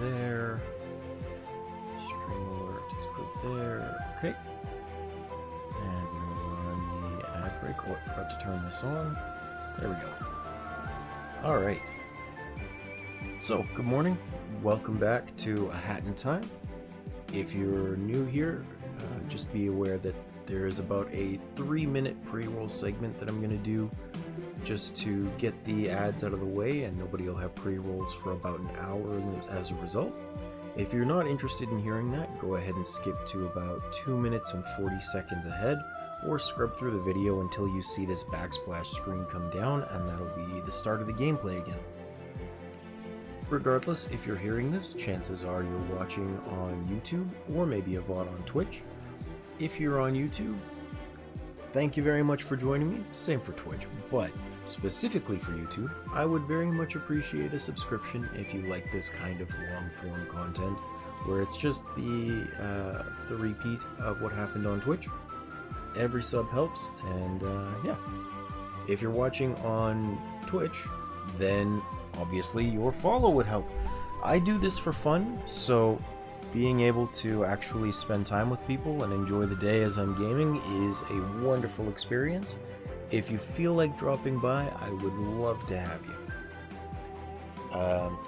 there. Stream alert is put there. Okay. And we'll run the ad break. Oh, I forgot to turn this on. There we go. Alright. So, good morning. Welcome back to A Hat in Time. If you're new here, just be aware that there is about a 3-minute pre-roll segment that I'm going to do just to get the ads out of the way, and nobody will have pre-rolls for about an hour as a result. If you're not interested in hearing that, go ahead and skip to about 2 minutes and 40 seconds ahead, or scrub through the video until you see this backsplash screen come down, and that'll be the start of the gameplay again. Regardless, if you're hearing this, chances are you're watching on YouTube, or maybe a VOD on Twitch. If you're on YouTube, thank you very much for joining me, same for Twitch, but specifically for YouTube, I would very much appreciate a subscription if you like this kind of long-form content, where it's just the repeat of what happened on Twitch. Every sub helps, and yeah. If you're watching on Twitch, then obviously your follow would help. I do this for fun, so being able to actually spend time with people and enjoy the day as I'm gaming is a wonderful experience. If you feel like dropping by, I would love to have you.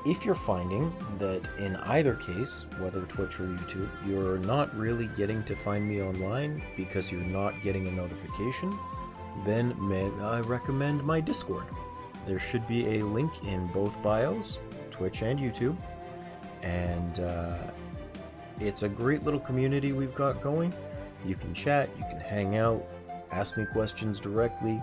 If you're finding that in either case, whether Twitch or YouTube, you're not really getting to find me online because you're not getting a notification, then may I recommend my Discord. There should be a link in both bios, Twitch and YouTube, and it's a great little community we've got going. You can chat, you can hang out, ask me questions directly,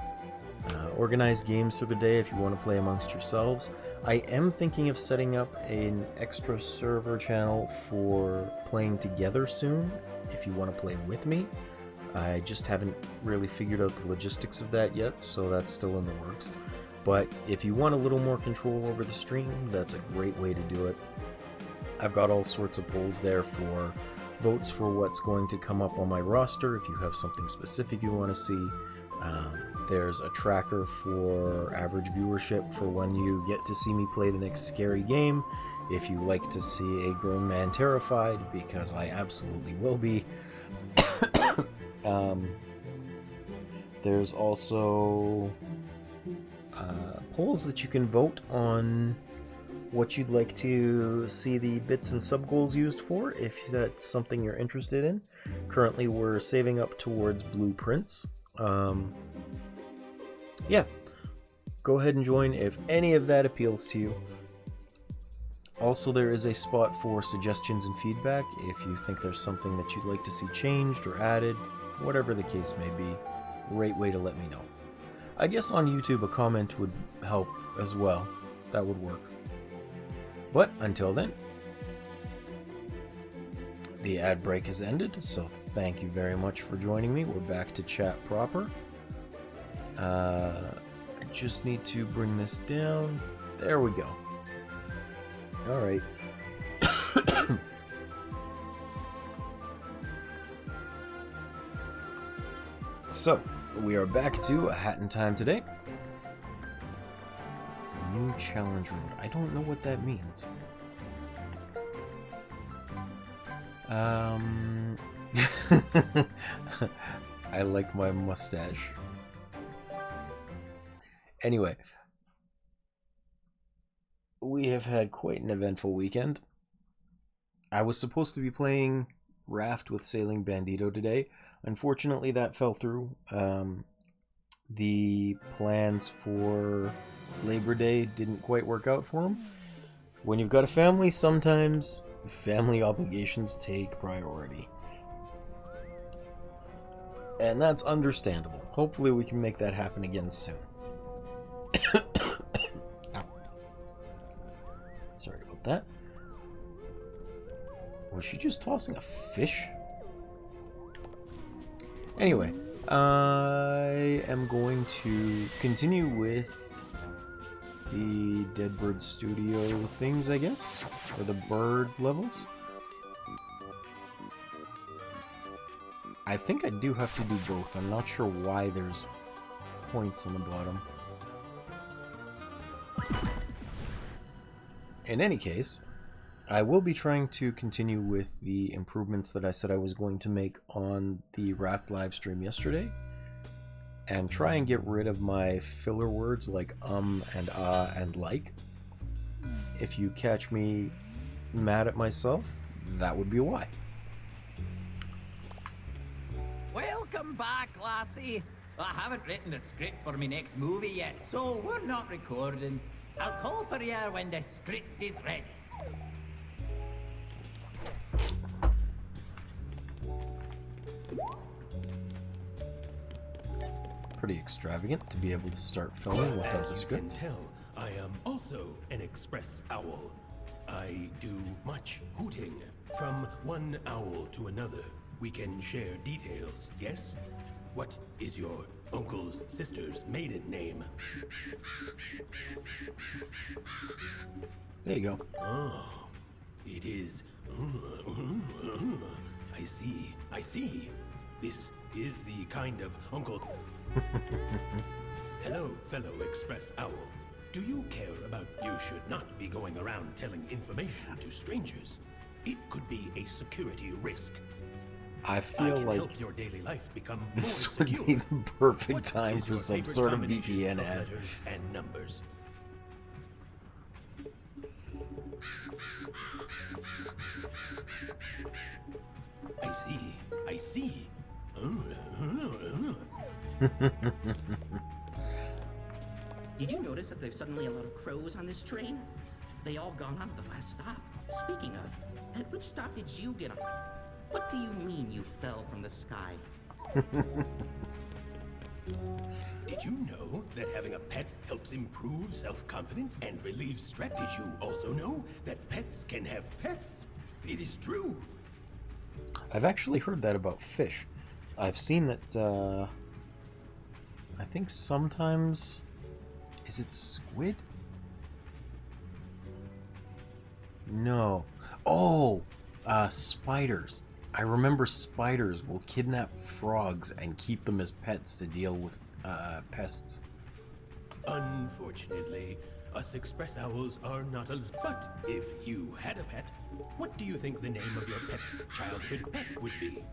organize games through the day if you want to play amongst yourselves. I am thinking of setting up an extra server channel for playing together soon, if you want to play with me. I just haven't really figured out the logistics of that yet, so that's still in the works. But if you want a little more control over the stream, that's a great way to do it. I've got all sorts of polls there for votes for what's going to come up on my roster if you have something specific you want to see. There's a tracker for average viewership for when you get to see me play the next scary game. If you like to see a grown man terrified, because I absolutely will be. There's also polls that you can vote on what you'd like to see the bits and sub goals used for, if that's something you're interested in. Currently we're saving up towards blueprints. Yeah, go ahead and join if any of that appeals to you. Also, there is a spot for suggestions and feedback if you think there's something that you'd like to see changed or added, whatever the case may be. Great way to let me know. I guess on YouTube a comment would help as well. That would work. But until then, the ad break has ended, so thank you very much for joining me. We're back to chat proper. I just need to bring this down. There we go. Alright. So, we are back to A Hat in Time today. New challenge road. I don't know what that means. I like my mustache. Anyway, we have had quite an eventful weekend. I was supposed to be playing Raft with Sailing Bandito today. Unfortunately, that fell through. The plans for Labor Day didn't quite work out for him. When you've got a family, sometimes family obligations take priority. And that's understandable. Hopefully we can make that happen again soon. Sorry about that. Was she just tossing a fish? Anyway, I am going to continue with the Dead Bird Studio things, I guess, or the bird levels. I think I do have to do both. I'm not sure why there's points on the bottom. In any case, I will be trying to continue with the improvements that I said I was going to make on the Raft live stream yesterday, and try and get rid of my filler words like and and like. If you catch me mad at myself, that would be why. Welcome back, lassie. I haven't written the script for my next movie yet, so we're not recording. I'll call for you when the script is ready. Pretty extravagant to be able to start filming without the script. As you can tell, I am also an express owl. I do much hooting. From one owl to another, we can share details, yes? What is your uncle's sister's maiden name? There you go. Oh, it is... I see. This is the kind of uncle... Hello, fellow express owl. Do you care about... You should not be going around telling information to strangers. It could be a security risk. I feel like help your daily life become this more would secure. be the perfect What time is for your some favorite sort of combination VPN of ad. letters and numbers? I see. Did you notice that there's suddenly a lot of crows on this train? They all gone on at the last stop. Speaking of, at which stop did you get on? What do you mean you fell from the sky? Did you know that having a pet helps improve self-confidence and relieve stress? Did you also know that pets can have pets? It is true. I've actually heard that about fish. I've seen that, I think sometimes... Is it squid? No. Oh! Spiders. I remember spiders will kidnap frogs and keep them as pets to deal with, pests. Unfortunately, us express owls are not a... But if you had a pet, what do you think the name of your pet's childhood pet would be?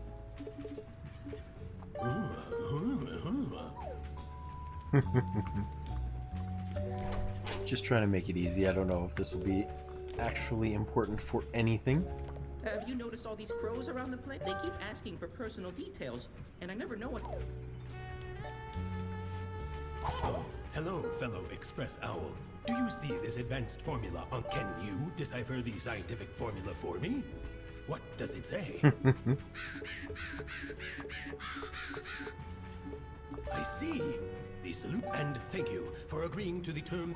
Just trying to make it easy. I don't know if this will be actually important for anything. Have you noticed all these crows around the place? They keep asking for personal details, and I never know what... Oh, hello, fellow express owl. Do you see this advanced formula on... Can you decipher the scientific formula for me? What does it say? I see. The salute, and thank you for agreeing to the term.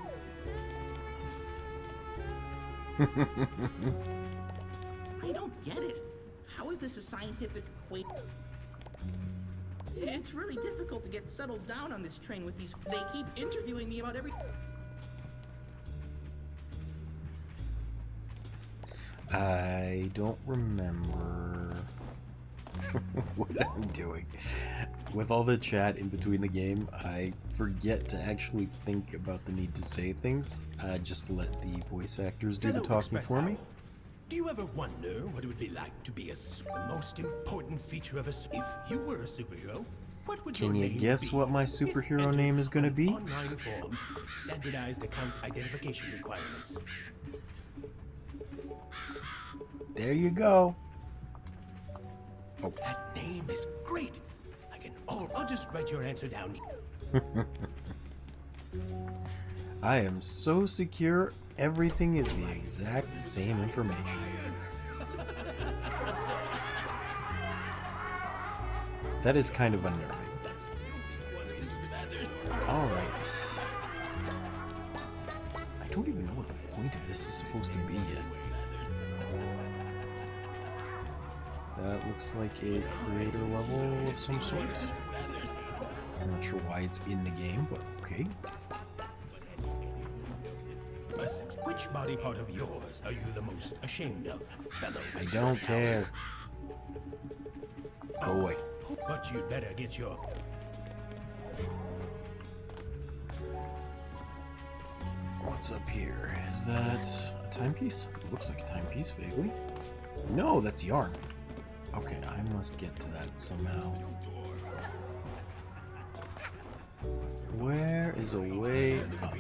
I don't get it. How is this a scientific equation? It's really difficult to get settled down on this train with these... They keep interviewing me about every... I don't remember what I'm doing. With all the chat in between the game, I forget to actually think about the need to say things. I just let the voice actors do the Fellow talking express for me. owl, do you ever wonder what it would be like to be the most important feature of if you were a superhero? What would Can your you name guess be? what my If superhero entered name is going to on be? an online form with standardized account identification requirements. There you go. Oh, That name is great. I'll just write your answer down. I am so secure, everything is the exact same information. That is kind of unnerving, yes. Alright. I don't even know what the point of this is supposed to be yet. That looks like a creator level of some sort. I'm not sure why it's in the game, but okay. Which body part of yours are you the most ashamed of, fellow? I don't care. Go away. But you'd better get your... What's up here? Is that timepiece? It looks like a timepiece, vaguely. No, that's yarn. Okay, I must get to that somehow. Where is a way up?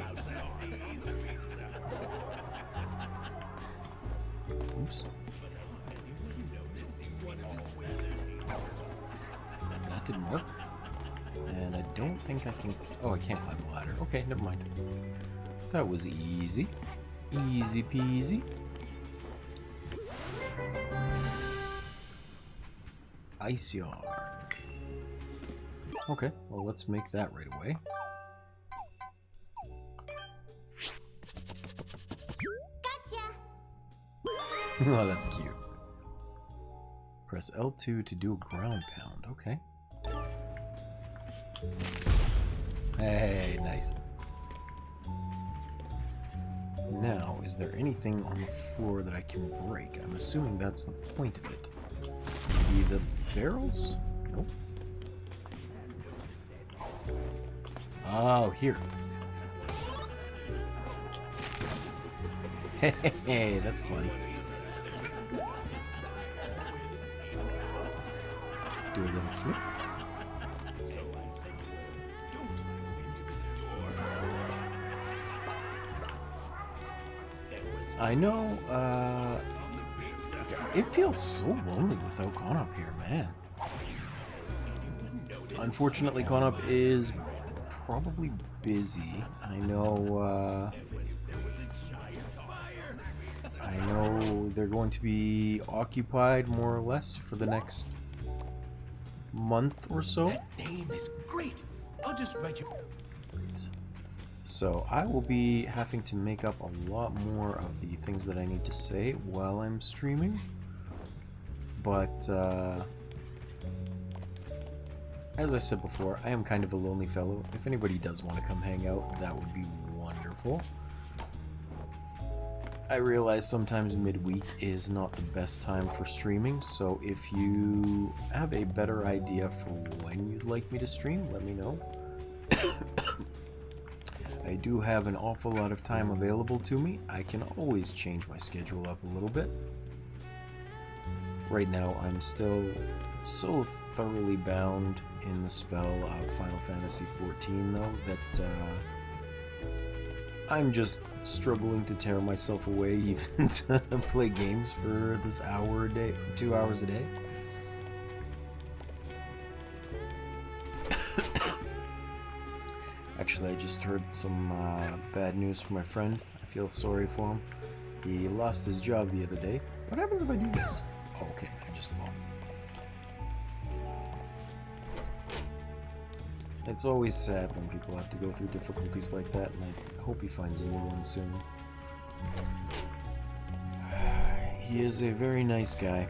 Oops. That didn't work. And I don't think I can... Oh, I can't climb the ladder. Okay, never mind. That was easy. Easy peasy. Ice yarn. Okay, well let's make that right away. Gotcha! Oh, that's cute. Press L2 to do a ground pound. Okay. Hey, nice. Now, is there anything on the floor that I can break? I'm assuming that's the point of it. Maybe the barrels? Nope. Oh, here. Hey, that's fun. Do a little flip. I know, it feels so lonely without Konup here, man. Unfortunately, Konup is probably busy. I know they're going to be occupied more or less for the next month or so. That name is great. I'll just write you. So I will be having to make up a lot more of the things that I need to say while I'm streaming. But as I said before, I am kind of a lonely fellow. If anybody does want to come hang out, that would be wonderful. I realize sometimes midweek is not the best time for streaming, so if you have a better idea for when you'd like me to stream, let me know. I do have an awful lot of time available to me. I can always change my schedule up a little bit. Right now, I'm still so thoroughly bound in the spell of Final Fantasy XIV, though, that I'm just struggling to tear myself away even to play games for this hour a day, 2 hours a day. Actually, I just heard some bad news from my friend. I feel sorry for him. He lost his job the other day. What happens if I do this? Oh, okay, I just fall. It's always sad when people have to go through difficulties like that, and I hope he finds a new one soon. He is a very nice guy.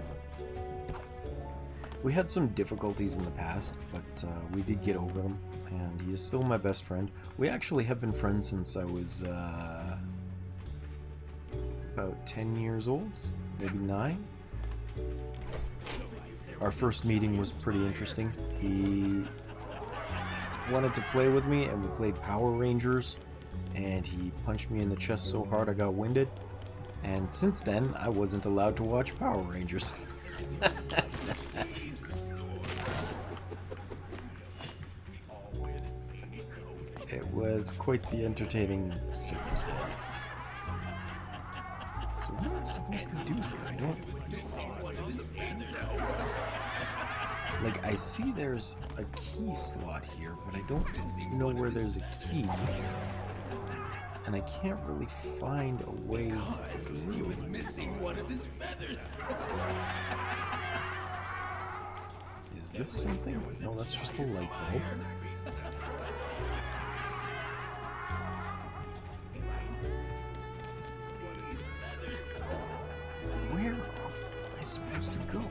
We had some difficulties in the past, but we did get over them, and he is still my best friend. We actually have been friends since I was about 10 years old, maybe 9. Our first meeting was pretty interesting. He wanted to play with me, and we played Power Rangers, and he punched me in the chest so hard I got winded, and since then I wasn't allowed to watch Power Rangers. It was quite the entertaining circumstance. So what am I supposed to do here? I don't... Like, I see there's a key slot here, but I don't know where there's a key. And I can't really find a way through. He was missing one of his feathers. Is this something? No, that's just a light bulb. Where am I supposed to go?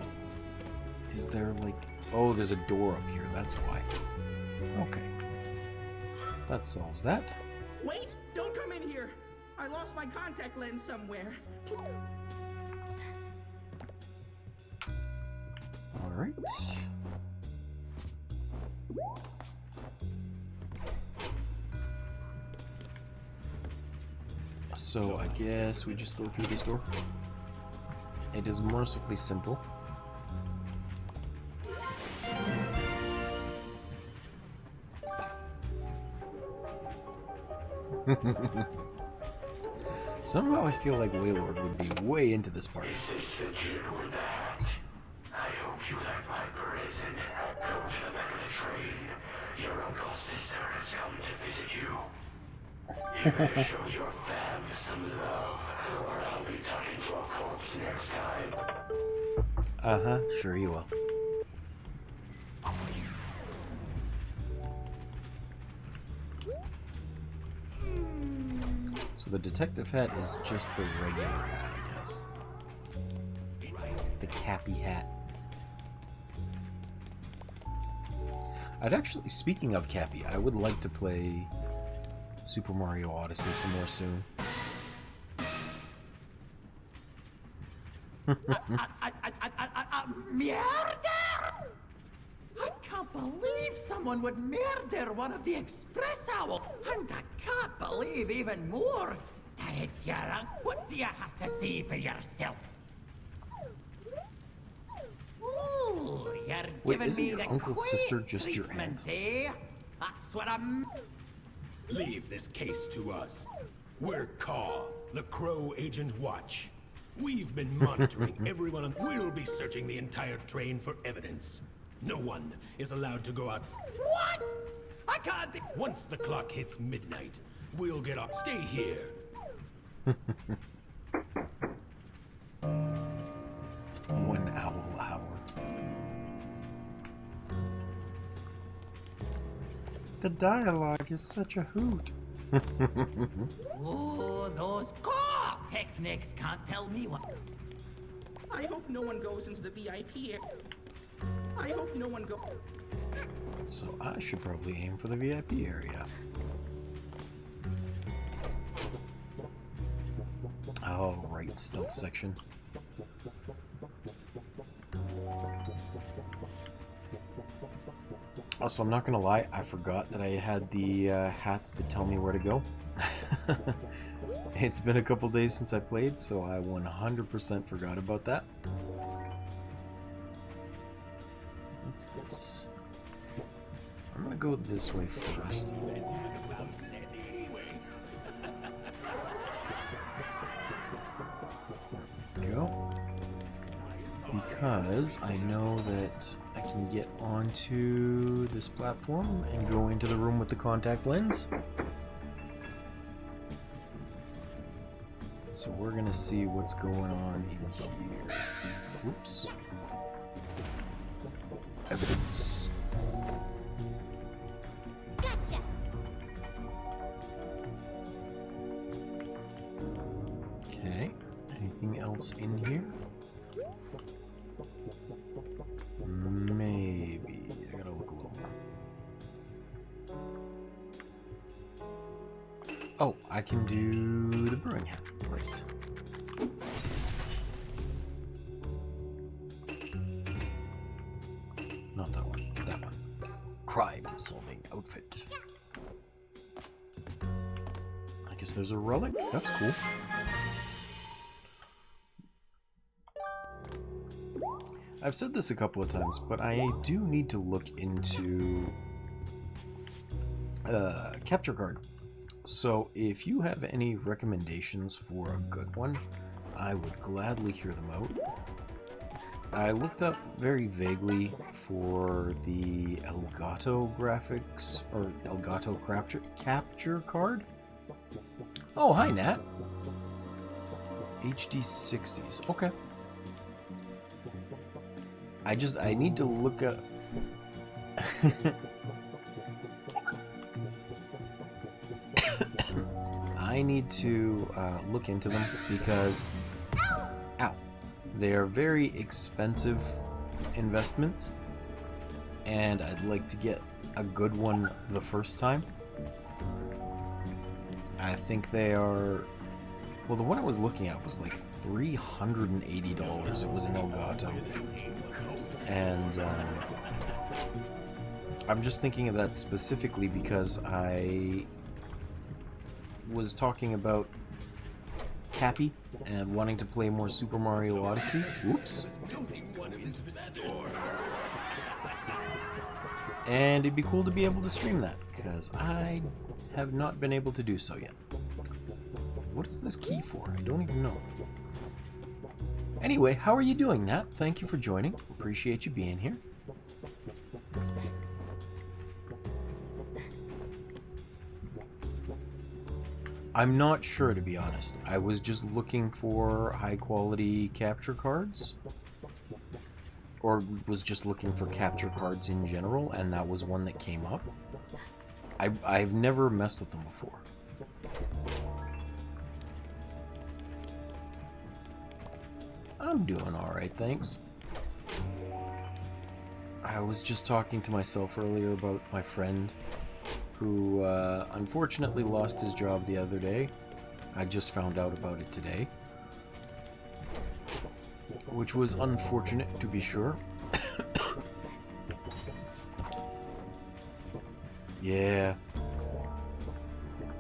Is there like... Oh, there's a door up here, that's why. Okay. That solves that. Wait! Don't come in here! I lost my contact lens somewhere. Alright. So I guess we just go through this door. It is mercifully simple. Somehow I feel like Waylord would be way into this part. I hope you like my present. Go to the back of the train. Your uncle's sister has come to visit you. You better show your fam some love, or I'll be talking to a corpse next time. Uh-huh, sure you will. So the detective hat is just the regular hat, I guess. The cappy hat. I'd actually, speaking of Cappy, I would like to play Super Mario Odyssey some more soon. Murder! I can't believe someone would murder one of the Express Owls. And I can't believe even more that it's your uncle. What do you have to say for yourself? Ooh, you're Wait, giving isn't me your the uncle's quaint sister just your treatment, aunt? eh? That's what I'm... Leave this case to us. We're Caw, the Crow Agent Watch. We've been monitoring everyone and we'll be searching the entire train for evidence. No one is allowed to go outside. What? I can't... Once the clock hits midnight, we'll get off. Stay here. One owl hour. The dialogue is such a hoot. Oh, those car picnics can't tell me what... I hope no one goes into the VIP area. I hope no one go. So I should probably aim for the VIP area. Oh, right, stealth section. Also, I'm not gonna lie, I forgot that I had the hats that tell me where to go. It's been a couple days since I played, so I 100% forgot about that. What's this? I'm gonna go this way first. There we go. Because I know that I can get onto this platform and go into the room with the contact lens. So we're gonna see what's going on in here. Oops. Evidence. Gotcha. Okay. Anything else in here? Maybe. I gotta look a little more. Oh, I can do the brewing hat. Right. Not that one. That one. Crime-solving outfit. I guess there's a relic. That's cool. I've said this a couple of times, but I do need to look into capture card. So if you have any recommendations for a good one, I would gladly hear them out. I looked up very vaguely for the Elgato graphics, or Elgato capture card. Oh, hi Nat. HD 60s. Okay. I need to look up... I need to look into them because... Ow! They are very expensive investments, and I'd like to get a good one the first time. I think they are... Well, the one I was looking at was like $380. It was an Elgato. And I'm just thinking of that specifically because I was talking about happy and wanting to play more Super Mario Odyssey. Oops. And it'd be cool to be able to stream that, because I have not been able to do so yet. What is this key for? I don't even know. Anyway, how are you doing, Nat? Thank you for joining. Appreciate you being here. I'm not sure, to be honest. I was just looking for high-quality capture cards. Or was just looking for capture cards in general, and that was one that came up. I've never messed with them before. I'm doing alright, thanks. I was just talking to myself earlier about my friend who unfortunately lost his job the other day. I just found out about it today. Which was unfortunate, to be sure. Yeah.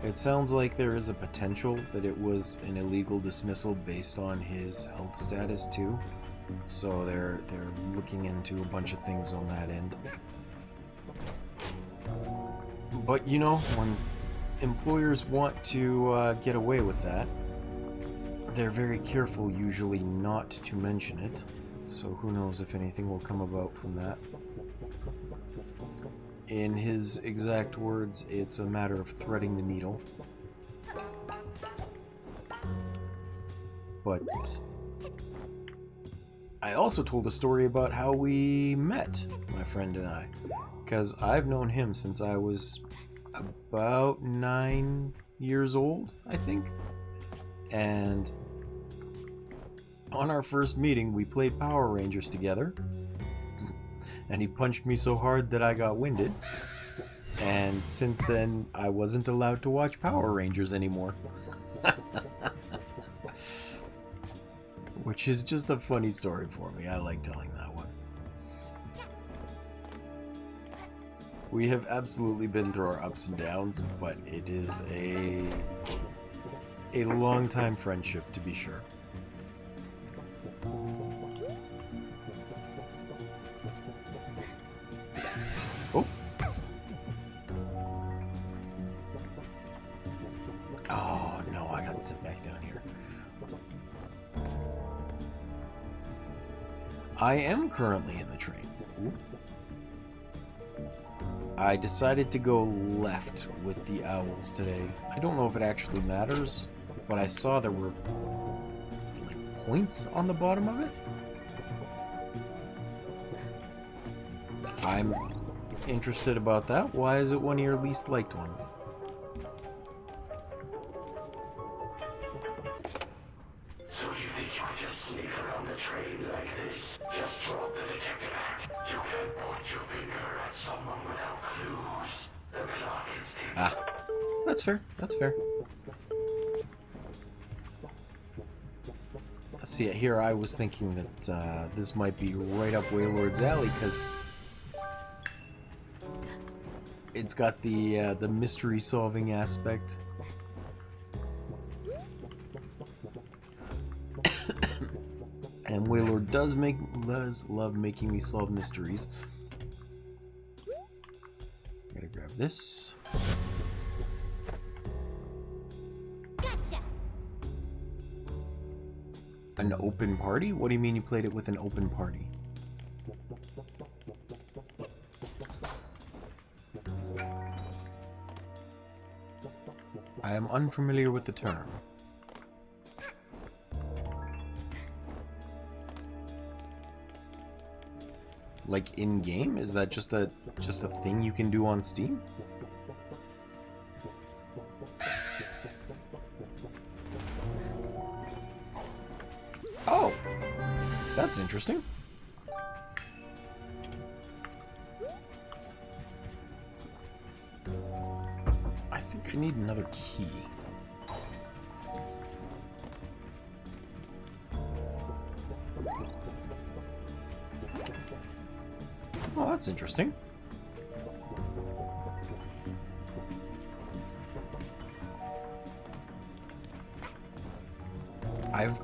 It sounds like there is a potential that it was an illegal dismissal based on his health status too. So they're looking into a bunch of things on that end. But you know, when employers want to get away with that, they're very careful usually not to mention it. So who knows if anything will come about from that. In his exact words, it's a matter of threading the needle. But I also told a story about how we met, my friend and I, because I've known him since I was about 9 years old, I think. And on our first meeting, we played Power Rangers together. And he punched me so hard that I got winded. And since then, I wasn't allowed to watch Power Rangers anymore. Which is just a funny story for me. I like telling that one. We have absolutely been through our ups and downs, but it is a long-time friendship, to be sure. Oh. Oh no, I got sent back down here. I am currently in the train. Ooh. I decided to go left with the owls today. I don't know if it actually matters, but I saw there were like points on the bottom of it. I'm interested about that. Why is it one of your least liked ones? So you think you can just sneak around the train like this? Just drop the detective act. You can't point your finger at someone without clues. The clock is ticking. Ah, that's fair. That's fair. See, here I was thinking that this might be right up Waylord's alley, because it's got the mystery solving aspect. And Waylord does love making me solve mysteries. Gotta grab this. Gotcha. An open party? What do you mean you played it with an open party? I am unfamiliar with the term. Like in game? Is that just a thing you can do on Steam? Oh, that's interesting. I think I need another key. Oh, that's interesting.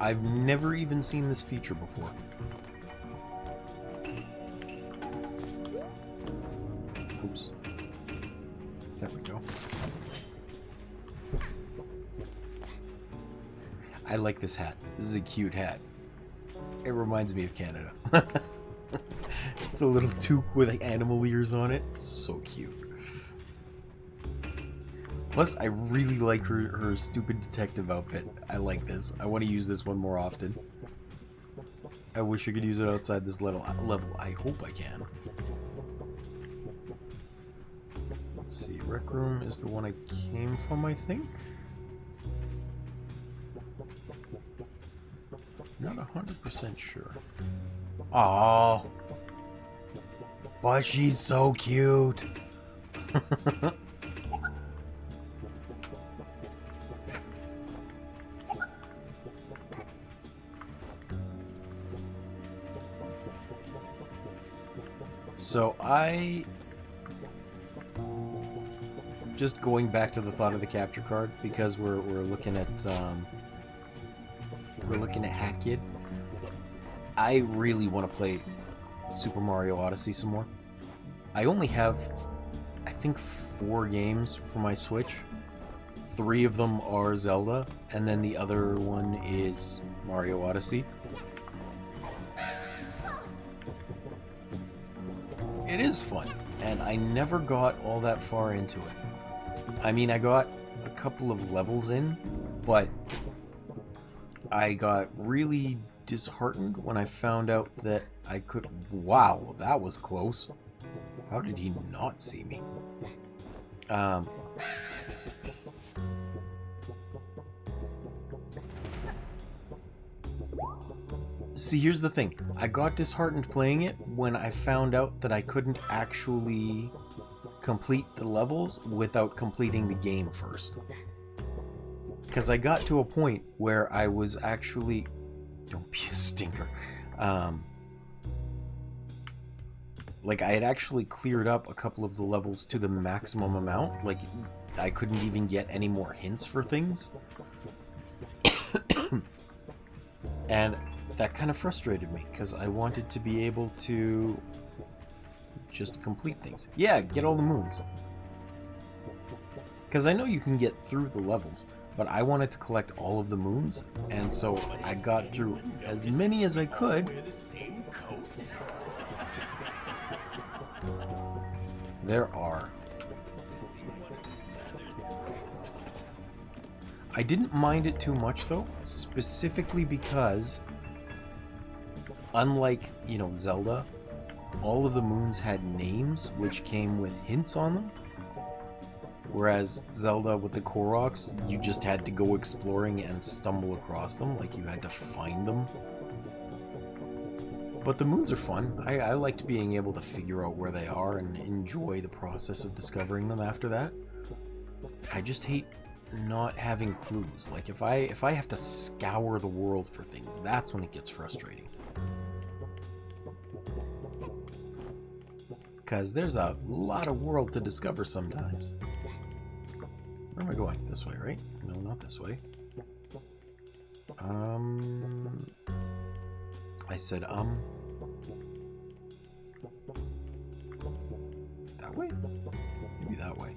I've never even seen this feature before. Oops. There we go. I like this hat. This is a cute hat. It reminds me of Canada. It's a little toque with animal ears on it. So cute. Plus, I really like her stupid detective outfit. I like this. I want to use this one more often. I wish I could use it outside this level. I hope I can. Let's see. Rec room is the one I came from, I think. Not 100% sure. Oh, but she's so cute. So just going back to the thought of the capture card, because we're looking at Hat Kid. I really want to play Super Mario Odyssey some more. I only have, I think, 4 games for my Switch. 3 of them are Zelda, and then the other one is Mario Odyssey. It is fun, and I never got all that far into it. I mean, I got a couple of levels in, but I got really disheartened when I found out that I could... Wow, that was close. How did he not see me? See, here's the thing. I got disheartened playing it when I found out that I couldn't actually complete the levels without completing the game first. Because I got to a point where I was actually... Don't be a stinker. Like, I had actually cleared up a couple of the levels to the maximum amount. Like, I couldn't even get any more hints for things. And that kind of frustrated me, because I wanted to be able to just complete things. Yeah, get all the moons. Because I know you can get through the levels, but I wanted to collect all of the moons, and so I got through as many as I could. There are. I didn't mind it too much, though, specifically because, unlike, you know, Zelda, all of the moons had names which came with hints on them. Whereas Zelda with the Koroks, you just had to go exploring and stumble across them, like you had to find them. But the moons are fun. I liked being able to figure out where they are and enjoy the process of discovering them after that. I just hate not having clues. Like, if I have to scour the world for things, that's when it gets frustrating. Because there's a lot of world to discover sometimes. Where am I going? This way, right? No, not this way. I said, that way? Maybe that way.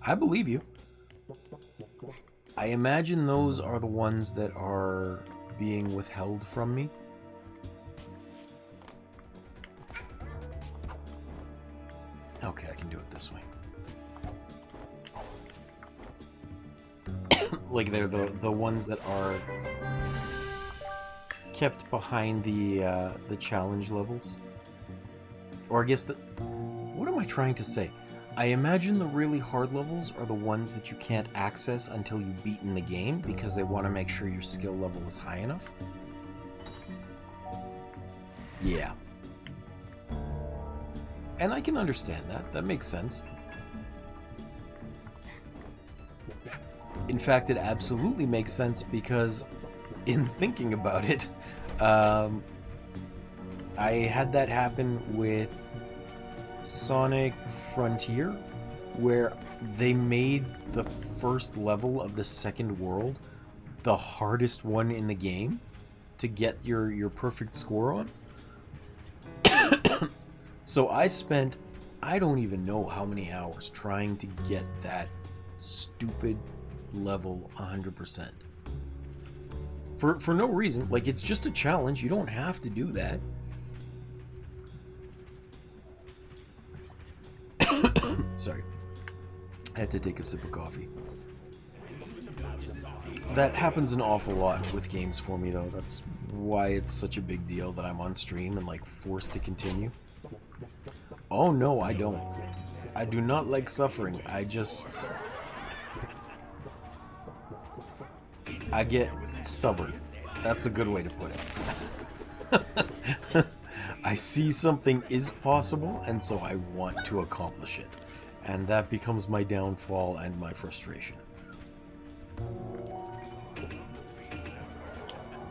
I believe you. I imagine those are the ones that are being withheld from me. Okay, I can do it this way. Like, they're the ones that are kept behind the challenge levels. Or I guess what am I trying to say? I imagine the really hard levels are the ones that you can't access until you've beaten the game, because they want to make sure your skill level is high enough. Yeah. And I can understand that. That makes sense. In fact, it absolutely makes sense, because in thinking about it, I had that happen with Sonic Frontier, where they made the first level of the second world the hardest one in the game to get your perfect score on. So I spent, I don't even know how many hours trying to get that stupid level 100%. For no reason. Like, it's just a challenge. You don't have to do that. Sorry. I had to take a sip of coffee. That happens an awful lot with games for me, though. That's why it's such a big deal that I'm on stream and, like, forced to continue. Oh, no, I don't. I do not like suffering. I get stubborn. That's a good way to put it. I see something is possible, and so I want to accomplish it. And that becomes my downfall and my frustration.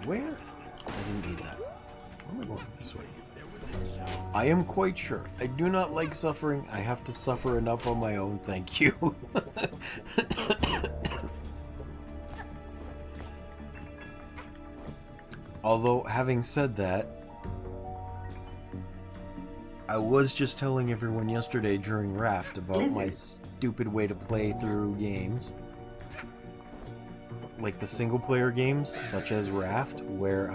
Where? I didn't need that. Where am I going this way? I am quite sure. I do not like suffering. I have to suffer enough on my own, thank you. Although, having said that, I was just telling everyone yesterday during Raft about my stupid way to play through games. Like the single-player games, such as Raft, where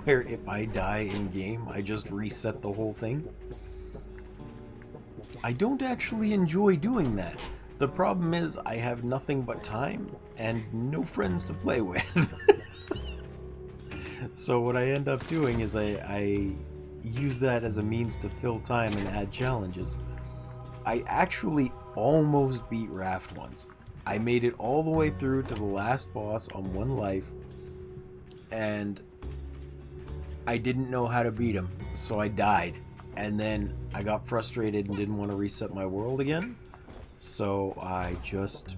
where if I die in-game, I just reset the whole thing. I don't actually enjoy doing that. The problem is I have nothing but time and no friends to play with. So what I end up doing is I use that as a means to fill time and add challenges. I actually almost beat Raft once. I made it all the way through to the last boss on 1 life, and I didn't know how to beat him, so I died. And then I got frustrated and didn't want to reset my world again, so I just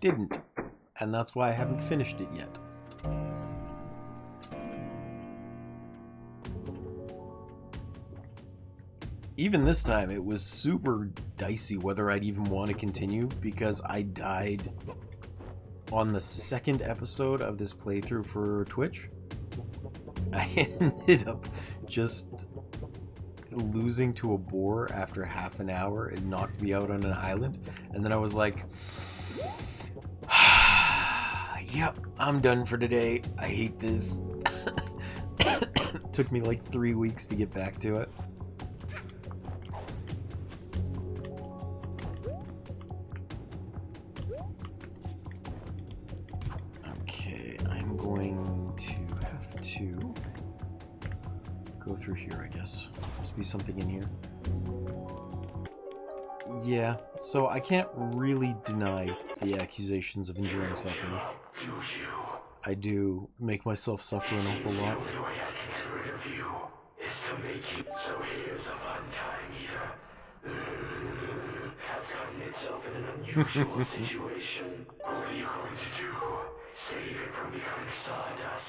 didn't. And that's why I haven't finished it yet. Even this time, it was super dicey whether I'd even want to continue, because I died on the 2nd episode of this playthrough for Twitch. I ended up just losing to a boar after half an hour. It knocked me out on an island, and then I was like, yep, I'm done for today. I hate this. It took me like 3 weeks to get back to it. Okay, I'm going to have to go through here, I guess. Must be something in here. Yeah, so I can't really deny the accusations of enduring suffering. I do make myself suffer an awful lot. The only way I can get rid of you is to make you. So here's a fun time eater. Has gotten itself in an unusual situation. What are you going to do? Save it from becoming sawdust?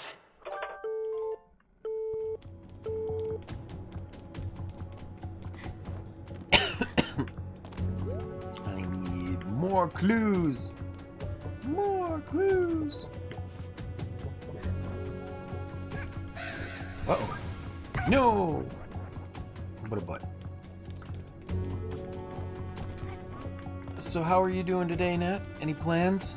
I need more clues! More clues! Uh-oh. No! What a butt. So how are you doing today, Nat? Any plans?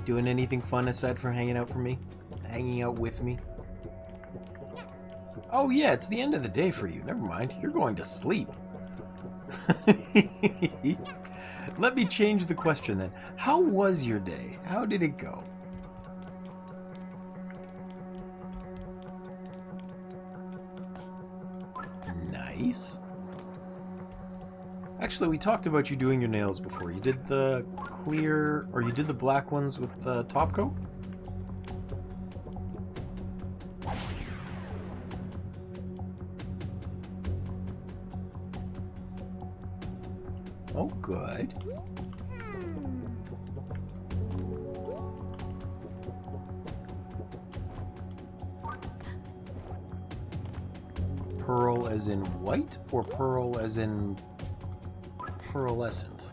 Doing anything fun aside from hanging out for me? Hanging out with me? Oh yeah, it's the end of the day for you. Never mind. You're going to sleep. Let me change the question then. How was your day? How did it go? Nice. Actually, we talked about you doing your nails before. You did the clear, or you did the black ones with the top coat? Oh, good. pearl as in white or pearl as in pearlescent?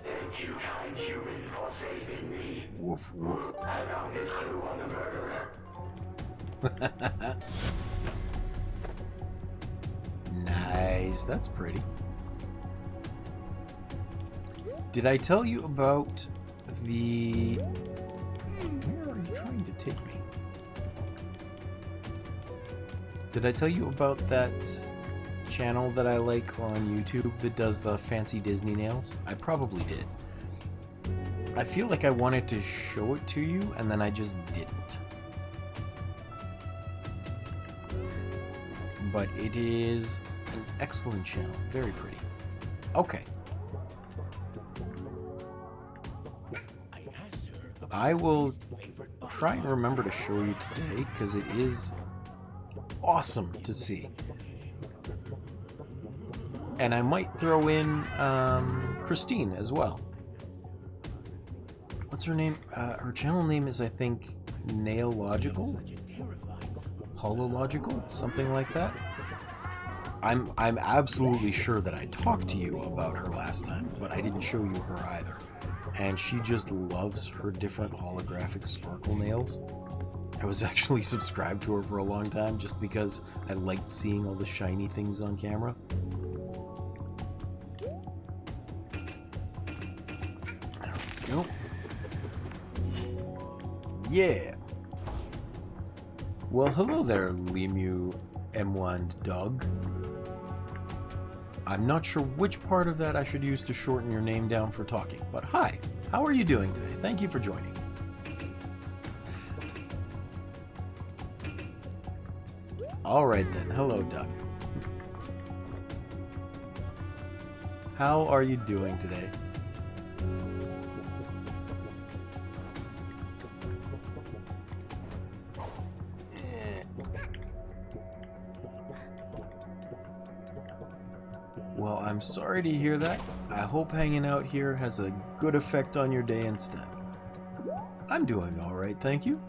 Thank you, kind human, for saving me. Woof woof. I found his clue on the murderer. Nice, that's pretty. Did I tell you about the... Where are you trying to take me? Did I tell you about that channel that I like on YouTube that does the fancy Disney nails? I probably did. I feel like I wanted to show it to you, and then I just didn't. But it is an excellent channel. Very pretty. Okay. I will try and remember to show you today, because it is awesome to see. And I might throw in Christine as well. What's her name? Her channel name is, I think, Naillogical? Holological? Something like that? I'm absolutely sure that I talked to you about her last time, but I didn't show you her either. And she just loves her different holographic sparkle nails. I was actually subscribed to her for a long time just because I liked seeing all the shiny things on camera. There we go. Yeah! Well, hello there, Lemu M1 Dog. I'm not sure which part of that I should use to shorten your name down for talking, but hi, how are you doing today? Thank you for joining. Alright then, hello Doug. How are you doing today? Well, I'm sorry to hear that. I hope hanging out here has a good effect on your day instead. I'm doing alright, thank you.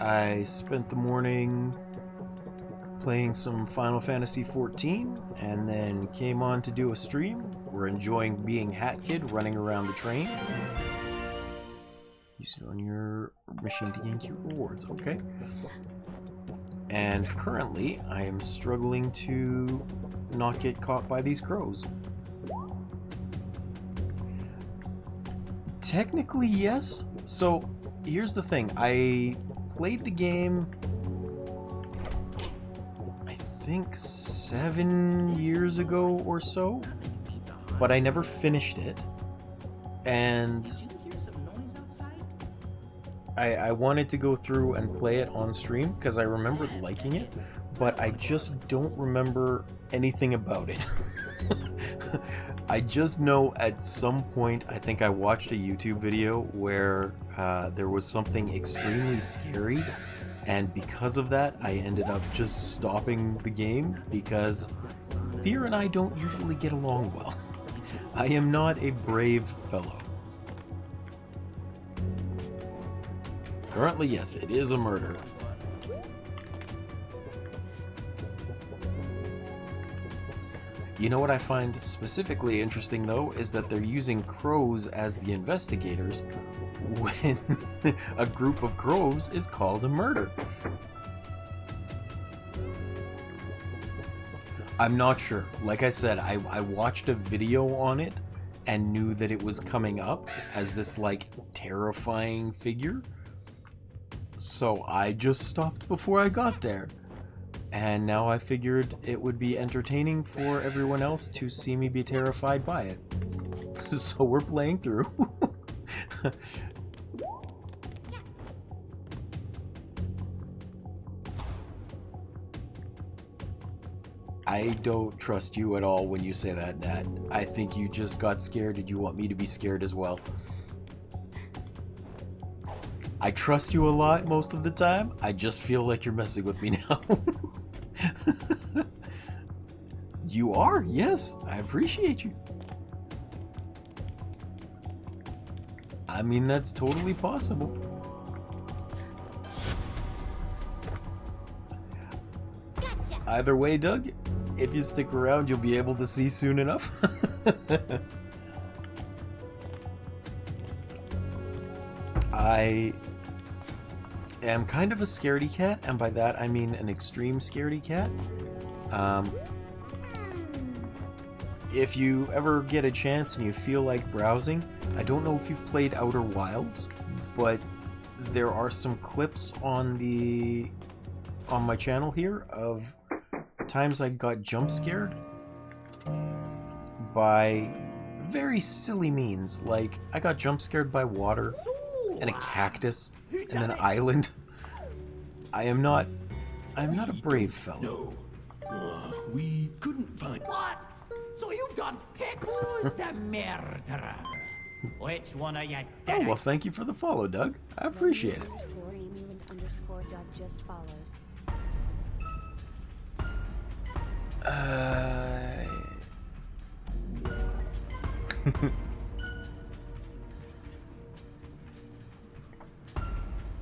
I spent the morning playing some Final Fantasy XIV and then came on to do a stream. We're enjoying being Hat Kid running around the train. Use it on your machine to gain cute rewards, okay. And currently, I am struggling to not get caught by these crows. Technically, yes. So, here's the thing. I played the game, I think 7 years ago or so, but I never finished it. And I wanted to go through and play it on stream because I remembered liking it, but I just don't remember anything about it. I just know at some point, I think I watched a YouTube video where there was something extremely scary, and because of that, I ended up just stopping the game because Fear and I don't usually get along well. I am not a brave fellow. Currently, yes, it is a murder. You know what I find specifically interesting, though, is that they're using crows as the investigators when a group of crows is called a murder. I'm not sure. Like I said, I watched a video on it and knew that it was coming up as this, like, terrifying figure. So I just stopped before I got there. And now I figured it would be entertaining for everyone else to see me be terrified by it. So we're playing through. I don't trust you at all when you say that, Nat. I think you just got scared and you want me to be scared as well. I trust you a lot most of the time. I just feel like you're messing with me now. You are? Yes, I appreciate you. I mean, that's totally possible. Gotcha. Either way, Doug, if you stick around, you'll be able to see soon enough. I am kind of a scaredy cat, and by that I mean an extreme scaredy cat. If you ever get a chance and you feel like browsing, I don't know if you've played Outer Wilds, but there are some clips on my channel here of times I got jump scared by very silly means. Like, I got jump scared by water and a cactus and an island. I am not a brave fellow. No. We couldn't find... What? So you've done Pickles the murderer? Which one of you did Oh, it? well, thank you for the follow, Doug. I appreciate it. _Amy_Doug just followed.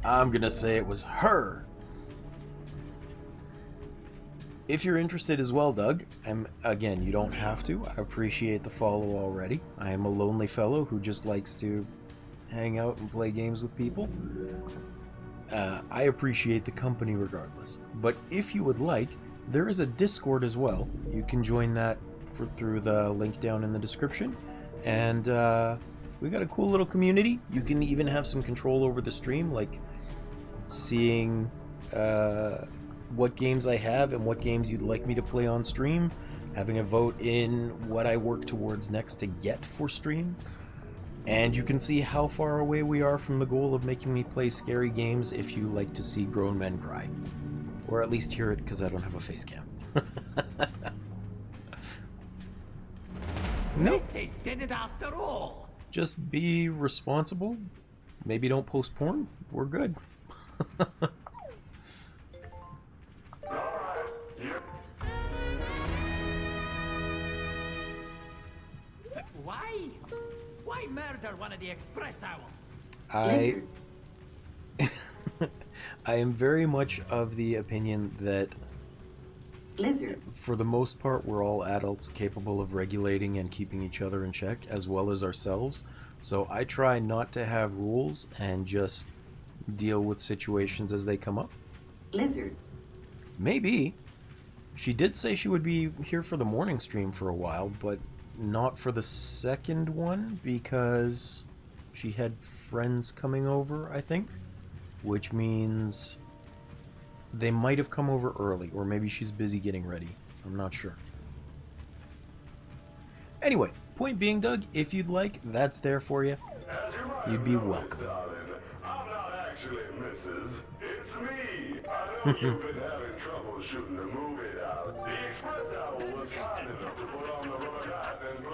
I'm gonna say it was her. If you're interested as well, Doug, and again, you don't have to. I appreciate the follow already. I am a lonely fellow who just likes to hang out and play games with people. I appreciate the company regardless. But if you would like, there is a Discord as well. You can join that through the link down in the description. And we got a cool little community. You can even have some control over the stream, like seeing what games I have and what games you'd like me to play on stream, having a vote in what I work towards next to get for stream, and you can see how far away we are from the goal of making me play scary games if you like to see grown men cry. Or at least hear it, because I don't have a face cam. Nope. This is did it after all. Just be responsible. Maybe don't post porn. We're good. Why murder one of the express owls? I am very much of the opinion that for the most part we're all adults capable of regulating and keeping each other in check as well as ourselves. So I try not to have rules and just deal with situations as they come up. Maybe. She did say she would be here for the morning stream for a while, but not for the second one because she had friends coming over, I think. Which means they might have come over early, or maybe she's busy getting ready. I'm not sure. Anyway, point being, Doug, if you'd like, that's there for you. You'd be welcome. I'm not actually Mrs. It's me. I know you've been having trouble shooting the movie out. The express owl was kind enough to put on the rubber hat and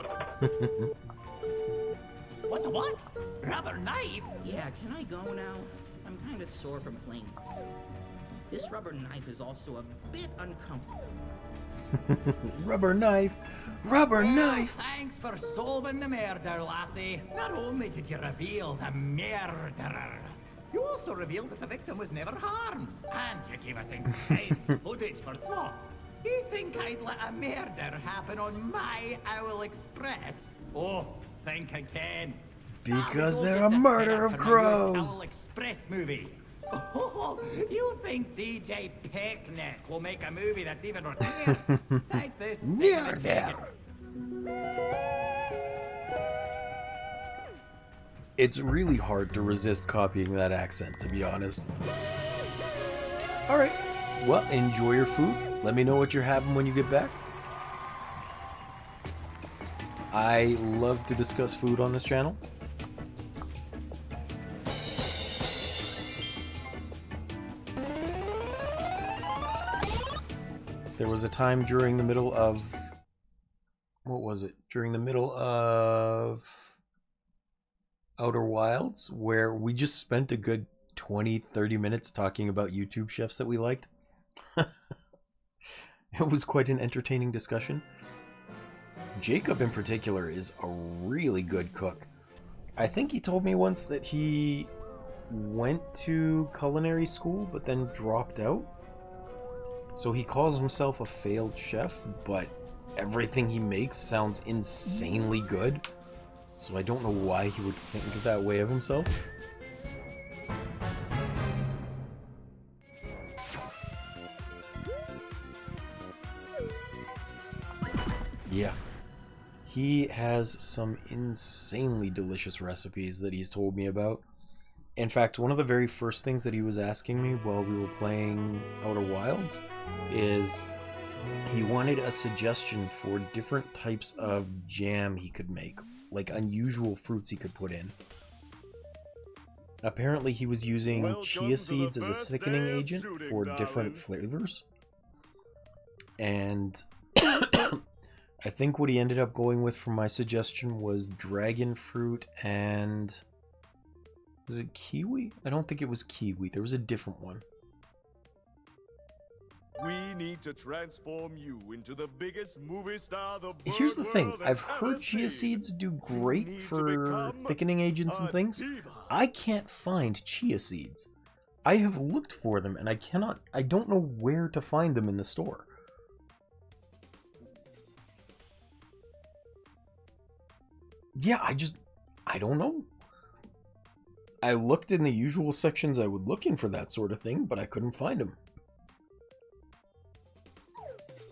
What's a what? Rubber knife? Yeah, can I go now? I'm kind of sore from playing. This rubber knife is also a bit uncomfortable. Rubber knife! Rubber Well, knife! Thanks for solving the murder, lassie. Not only did you reveal the murderer, you also revealed that the victim was never harmed. And you gave us intense footage for what? You think I'd let a murder happen on my Owl Express? Oh, think again. Because That was they're all a just murder setup of for my newest crows. Owl Express movie. Oh, you think DJ Picnic will make a movie that's even repaired? Take this. Murder! It's really hard to resist copying that accent, to be honest. Alright, well, enjoy your food. Let me know what you're having when you get back. I love to discuss food on this channel. There was a time during the middle of... What was it? During the middle of Outer Wilds, where we just spent a good 20-30 minutes talking about YouTube chefs that we liked. It was quite an entertaining discussion. Jacob in particular is a really good cook. I think he told me once that he went to culinary school but then dropped out. So he calls himself a failed chef, but everything he makes sounds insanely good. So I don't know why he would think that way of himself. Yeah. He has some insanely delicious recipes that he's told me about. In fact, one of the very first things that he was asking me while we were playing Outer Wilds is he wanted a suggestion for different types of jam he could make, like unusual fruits he could put in. Apparently he was using chia seeds as a thickening agent for different flavors. And I think what he ended up going with for my suggestion was dragon fruit and... was it kiwi? I don't think it was kiwi. There was a different one. We need to transform you into the biggest movie star the Here's the thing. world has I've heard ever chia seen. seeds do You great need to for become thickening agents and a things. diva. I can't find chia seeds. I have looked for them and I don't know where to find them in the store. Yeah, I don't know. I looked in the usual sections I would look in for that sort of thing, but I couldn't find them.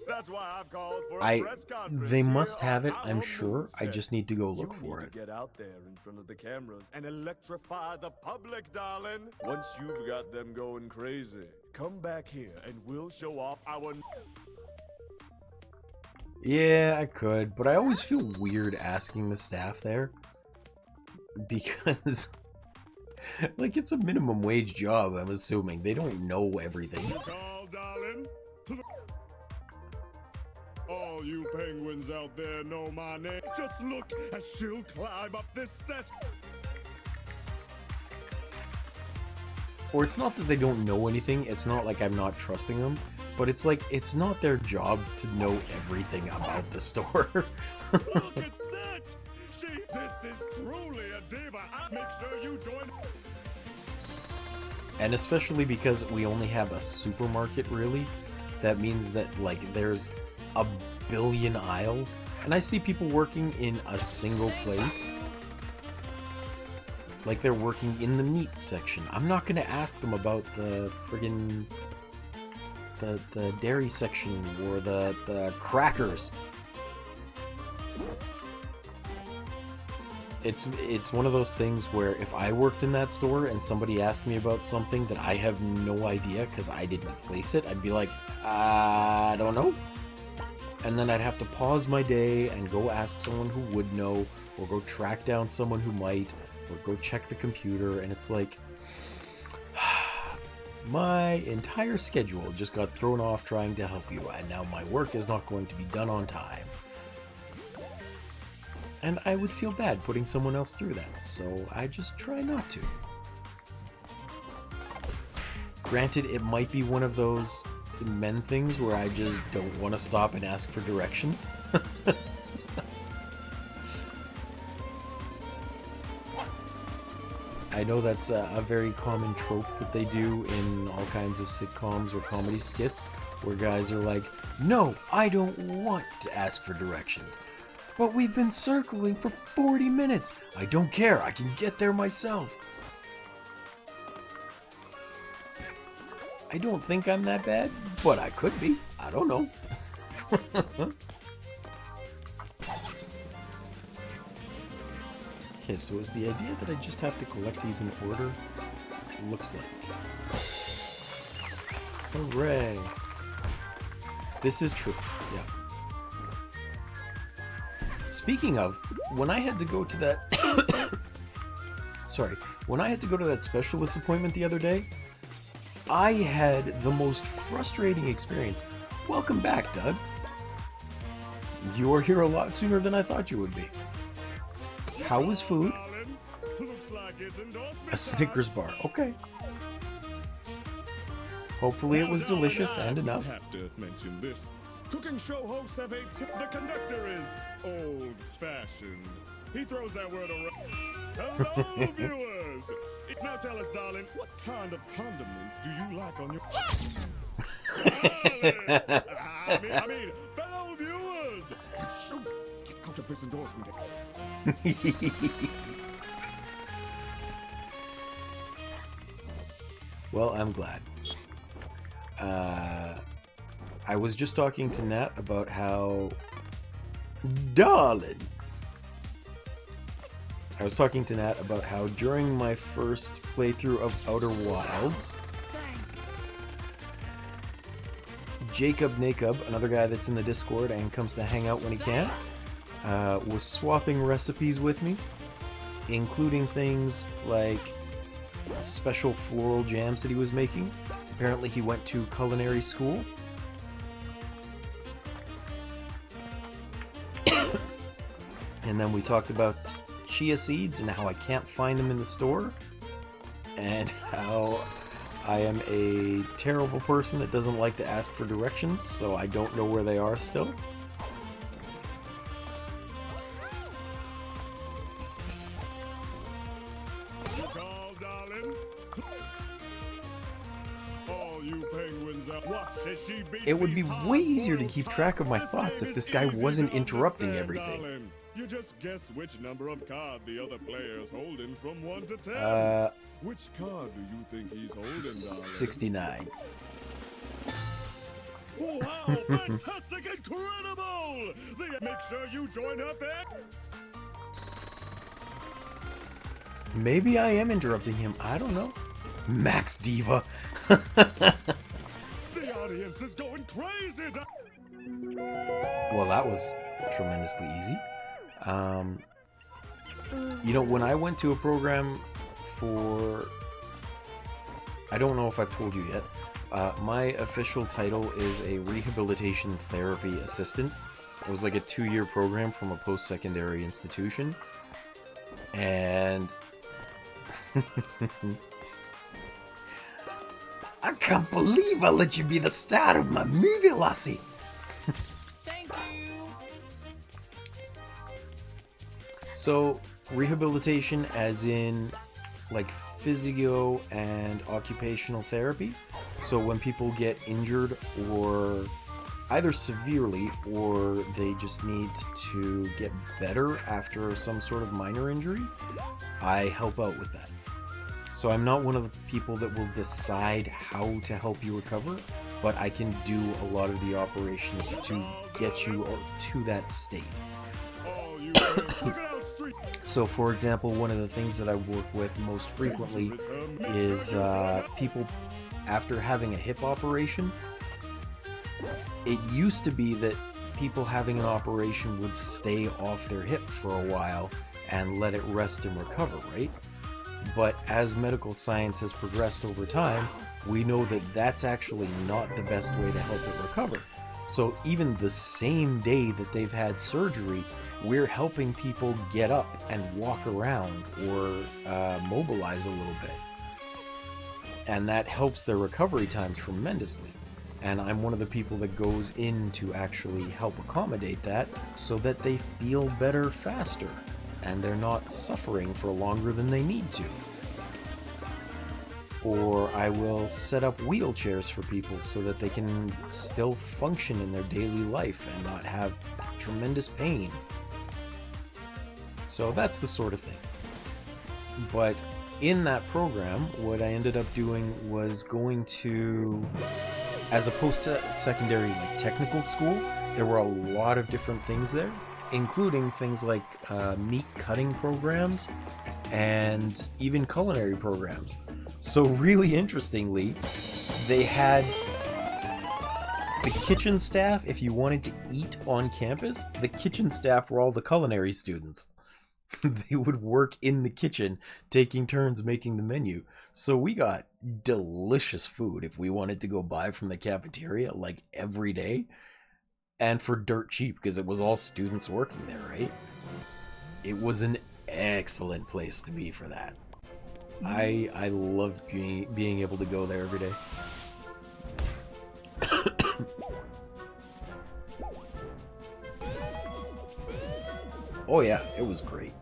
That's why I've called for a press conference They here must have on it, our I'm sure. I set. just need to go look You for need it. to get out there in front of the cameras and electrify the public, darling. Once you've got them going crazy, come back here and we'll show off our... Yeah, I could, but I always feel weird asking the staff there. Because, like, it's a minimum wage job, I'm assuming. They don't know everything. Call, darling. All you penguins out there know my name. Just look as she'll climb up this statue. Or it's not that they don't know anything, it's not like I'm not trusting them, but it's like, it's not their job to know everything about the store. Look at that! This is truly a diva. I'll make sure you join. And especially because we only have a supermarket, really, that means that, like, there's a billion aisles, and I see people working in a single place. Like they're working in the meat section. I'm not gonna ask them about the friggin' the dairy section or the crackers. It's one of those things where if I worked in that store and somebody asked me about something that I have no idea because I didn't place it, I'd be like, I don't know. And then I'd have to pause my day and go ask someone who would know, or go track down someone who might, or go check the computer, and it's like, my entire schedule just got thrown off trying to help you, and now my work is not going to be done on time. And I would feel bad putting someone else through that, so I just try not to. Granted, it might be one of those men things where I just don't want to stop and ask for directions. I know that's a very common trope that they do in all kinds of sitcoms or comedy skits, where guys are like, no, I don't want to ask for directions. But we've been circling for 40 minutes. I don't care. I can get there myself. I don't think I'm that bad, but I could be. I don't know. Okay, so is the idea that I just have to collect these in order? It looks like. Hooray. This is true. Yeah. Speaking of, when I had to go to that... Sorry. When I had to go to that specialist appointment the other day, I had the most frustrating experience. Welcome back, Doug. You are here a lot sooner than I thought you would be. How was food? Looks like it's endorsement A Snickers bar. Okay. Hopefully it was delicious and enough. I have to mention this. Cooking show hosts have a the conductor is old-fashioned. He throws that word around. Hello, viewers! Now tell us, darling, what kind of condiments do you like on your... I mean, fellow viewers! Shoot! Get out of this endorsement. Well, I'm glad. I was just talking to Nat about how... Darling! I was talking to Nat about how during my first playthrough of Outer Wilds, Jacob Nacob, another guy that's in the Discord and comes to hang out when he can, was swapping recipes with me, including things like special floral jams that he was making. Apparently he went to culinary school. And then we talked about chia seeds and how I can't find them in the store, and how I am a terrible person that doesn't like to ask for directions, so I don't know where they are still. Call, darling. All you penguins out. Watch as she beats It would be these way easier to hard-boiled keep track of my pies. thoughts This if this game guy is wasn't easy to interrupting understand, everything. darling. You just guess which number of card the other player's holding from 1 to 10. Which card do you think he's holding, darling? 69. Wow, fantastic, incredible! Make sure you join up there. Maybe I am interrupting him. I don't know. Max Diva. The audience is going crazy. Well, that was tremendously easy. You know, when I went to a program for... I don't know if I've told you yet. My official title is a rehabilitation therapy assistant. It was like a 2-year program from a post-secondary institution. And... I can't believe I let you be the star of my movie, Lassie! Thank you. So, rehabilitation as in, like, physio and occupational therapy. So when people get injured or either severely or they just need to get better after some sort of minor injury, I help out with that. So I'm not one of the people that will decide how to help you recover, but I can do a lot of the operations to get you to that state. So, for example, one of the things that I work with most frequently is people after having a hip operation. It used to be that people having an operation would stay off their hip for a while and let it rest and recover, right? But as medical science has progressed over time, we know that that's actually not the best way to help it recover. So even the same day that they've had surgery, we're helping people get up and walk around or mobilize a little bit. And that helps their recovery time tremendously. And I'm one of the people that goes in to actually help accommodate that so that they feel better faster and they're not suffering for longer than they need to. Or I will set up wheelchairs for people so that they can still function in their daily life and not have tremendous pain. So that's the sort of thing. But in that program, what I ended up doing was going to, as opposed to secondary like technical school, there were a lot of different things there, including things like meat cutting programs and even culinary programs. So really interestingly, they had the kitchen staff. If you wanted to eat on campus, the kitchen staff were all the culinary students. They would work in the kitchen, taking turns making the menu. So we got delicious food if we wanted to go buy from the cafeteria like every day. And for dirt cheap, because it was all students working there, right? It was an excellent place to be for that. I loved being able to go there every day. Oh yeah, it was great.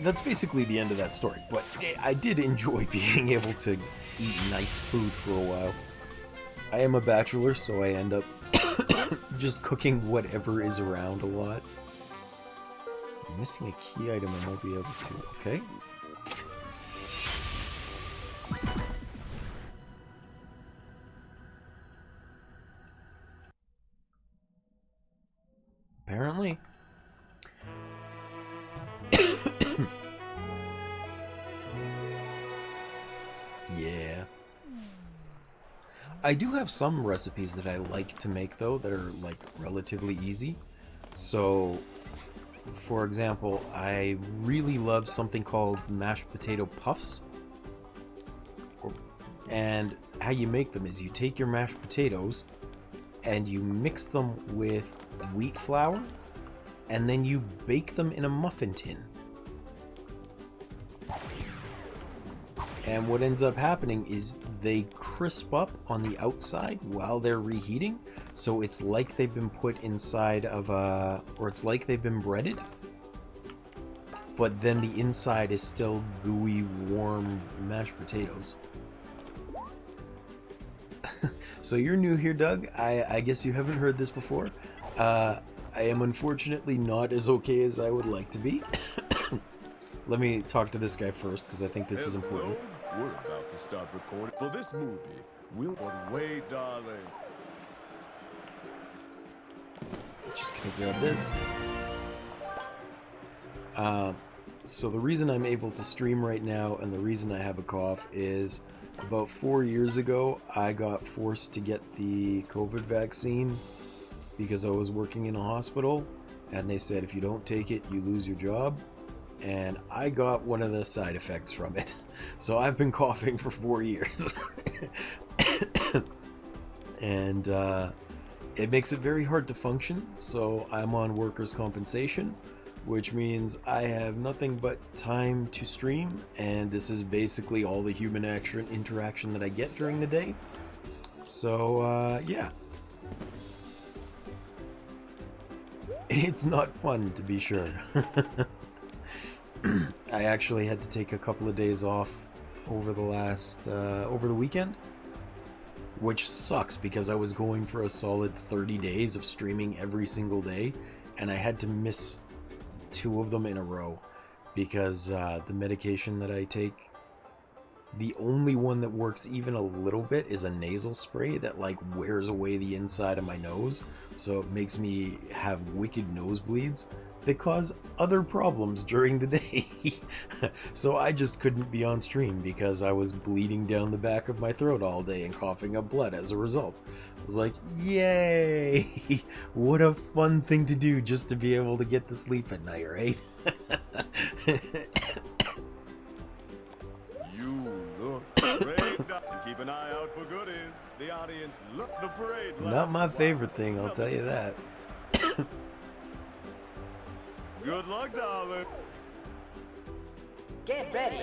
That's basically the end of that story, but I did enjoy being able to eat nice food for a while. I am a bachelor, so I end up just cooking whatever is around a lot. I'm missing a key item I won't be able to, okay? Apparently. Yeah. I do have some recipes that I like to make, though, that are, like, relatively easy. So, for example, I really love something called mashed potato puffs. And how you make them is you take your mashed potatoes and you mix them with wheat flour, and then you bake them in a muffin tin. And what ends up happening is they crisp up on the outside while they're reheating, so it's like they've been put inside of a, or it's like they've been breaded, but then the inside is still gooey, warm mashed potatoes. So you're new here, Doug. I guess you haven't heard this before. I am unfortunately not as okay as I would like to be. Let me talk to this guy first, because I think this is important. We're about to start recording for this movie. But wait, darling. Just gonna grab this. So the reason I'm able to stream right now and the reason I have a cough is about 4 years ago, I got forced to get the COVID vaccine because I was working in a hospital, and they said if you don't take it, you lose your job. And I got one of the side effects from it. So I've been coughing for 4 years. And it makes it very hard to function, so I'm on workers' compensation, which means I have nothing but time to stream, and this is basically all the human interaction that I get during the day. So, yeah. It's not fun, to be sure. I actually had to take a couple of days off over the weekend, which sucks because I was going for a solid 30 days of streaming every single day, and I had to miss 2 of them in a row because the medication that I take, the only one that works even a little bit is a nasal spray that like wears away the inside of my nose, so it makes me have wicked nosebleeds that cause other problems during the day. So I just couldn't be on stream because I was bleeding down the back of my throat all day and coughing up blood as a result. I was like, yay! What a fun thing to do just to be able to get to sleep at night, right? You look great. And keep an eye out for goodies. The audience look the parade. Not my favorite thing, I'll tell you that. Good luck, darling. Get ready.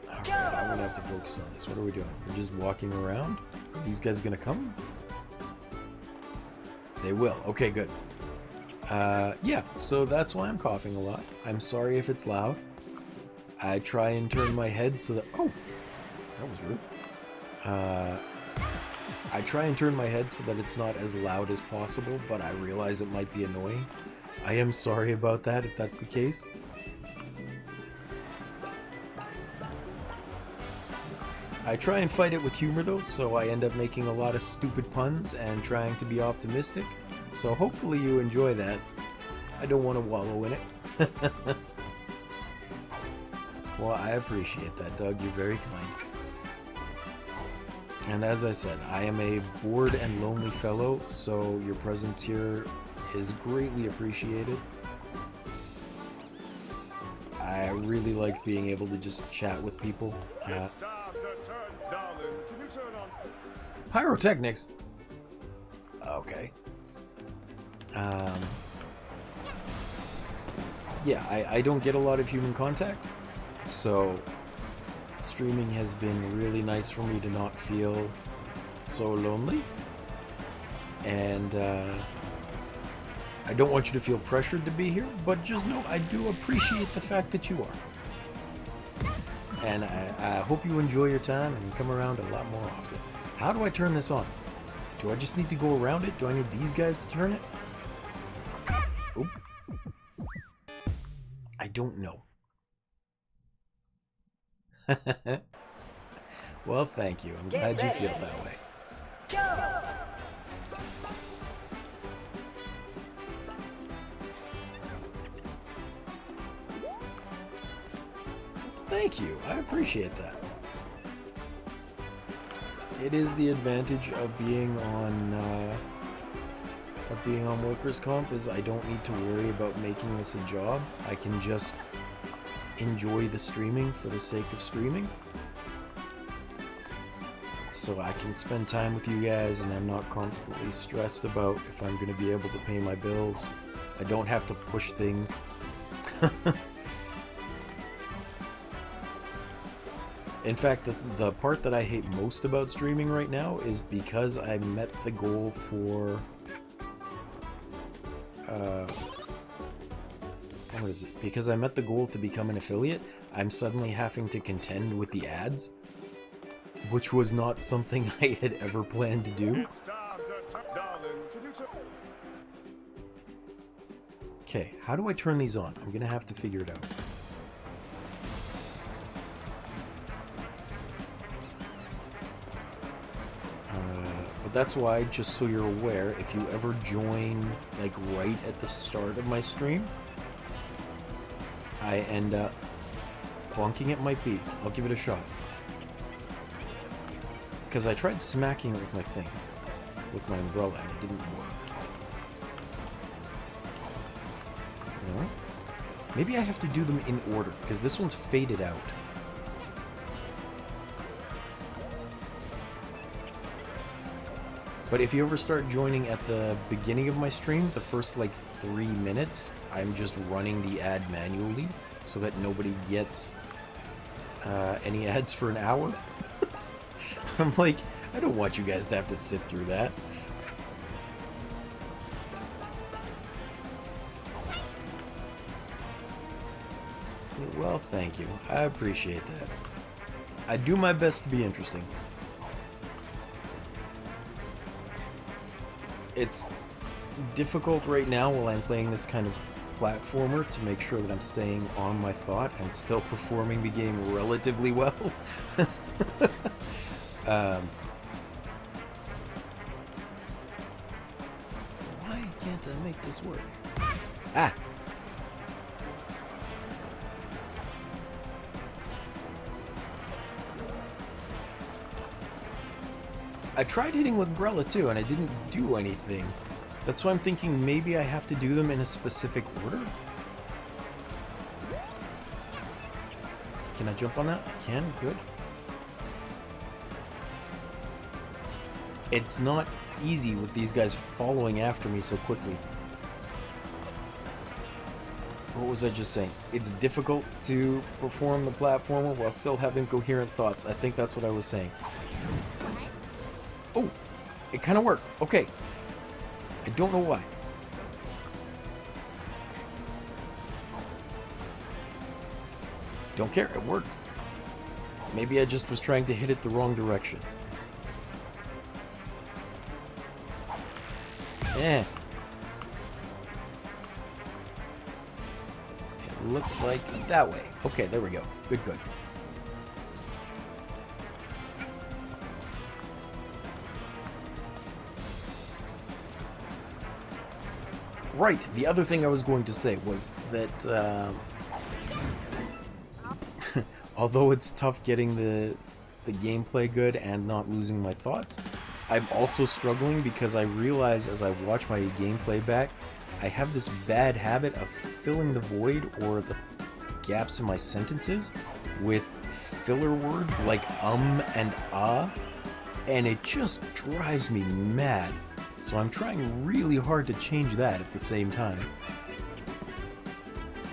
Alright, I'm gonna have to focus on this. What are we doing? We're just walking around? Are these guys gonna come? They will. Okay, good. Yeah, so that's why I'm coughing a lot. I'm sorry if it's loud. I try and turn my head so that... Oh! That was rude. I try and turn my head so that it's not as loud as possible, but I realize it might be annoying. I am sorry about that if that's the case. I try and fight it with humor though, so I end up making a lot of stupid puns and trying to be optimistic. So hopefully you enjoy that. I don't want to wallow in it. Well, I appreciate that, Doug. You're very kind. And as I said, I am a bored and lonely fellow, so your presence here is greatly appreciated. I really like being able to just chat with people. It's time to turn, darling. Can you turn on? Pyrotechnics. Okay. Yeah, I don't get a lot of human contact, so streaming has been really nice for me to not feel so lonely. And I don't want you to feel pressured to be here, but just know I do appreciate the fact that you are. And I hope you enjoy your time and come around a lot more often. How do I turn this on? Do I just need to go around it? Do I need these guys to turn it? Oop. I don't know. Well, thank you. I'm glad you feel that way. Thank you. I appreciate that. It is the advantage of being on workers' comp is I don't need to worry about making this a job. I can just enjoy the streaming for the sake of streaming. So I can spend time with you guys and I'm not constantly stressed about if I'm going to be able to pay my bills. I don't have to push things. In fact, the part that I hate most about streaming right now is because I met the goal for... what is it? Because I met the goal to become an affiliate, I'm suddenly having to contend with the ads, which was not something I had ever planned to do. It's time to darling, can you Okay, how do I turn these on? I'm gonna have to figure it out. But that's why, just so you're aware, if you ever join like right at the start of my stream, I end up bonking it might be. I'll give it a shot. Because I tried smacking it with my thing, with my umbrella, and it didn't work. No? Maybe I have to do them in order, because this one's faded out. But if you ever start joining at the beginning of my stream, the first like 3 minutes, I'm just running the ad manually so that nobody gets any ads for an hour. I'm like, I don't want you guys to have to sit through that. Well, thank you. I appreciate that. I do my best to be interesting. It's difficult right now while I'm playing this kind of platformer to make sure that I'm staying on my thought and still performing the game relatively well. Why can't I make this work? Ah! I tried hitting with Umbrella too, and I didn't do anything. That's why I'm thinking maybe I have to do them in a specific order? Can I jump on that? I can, good. It's not easy with these guys following after me so quickly. What was I just saying? It's difficult to perform the platformer while still having coherent thoughts. I think that's what I was saying. Oh, it kind of worked. Okay. I don't know why. Don't care. It worked. Maybe I just was trying to hit it the wrong direction. Eh. It looks like that way. Okay, there we go. Good, good. Right, the other thing I was going to say was that although it's tough getting the gameplay good and not losing my thoughts, I'm also struggling because I realize as I watch my gameplay back, I have this bad habit of filling the void or the gaps in my sentences with filler words like and and it just drives me mad. So I'm trying really hard to change that at the same time.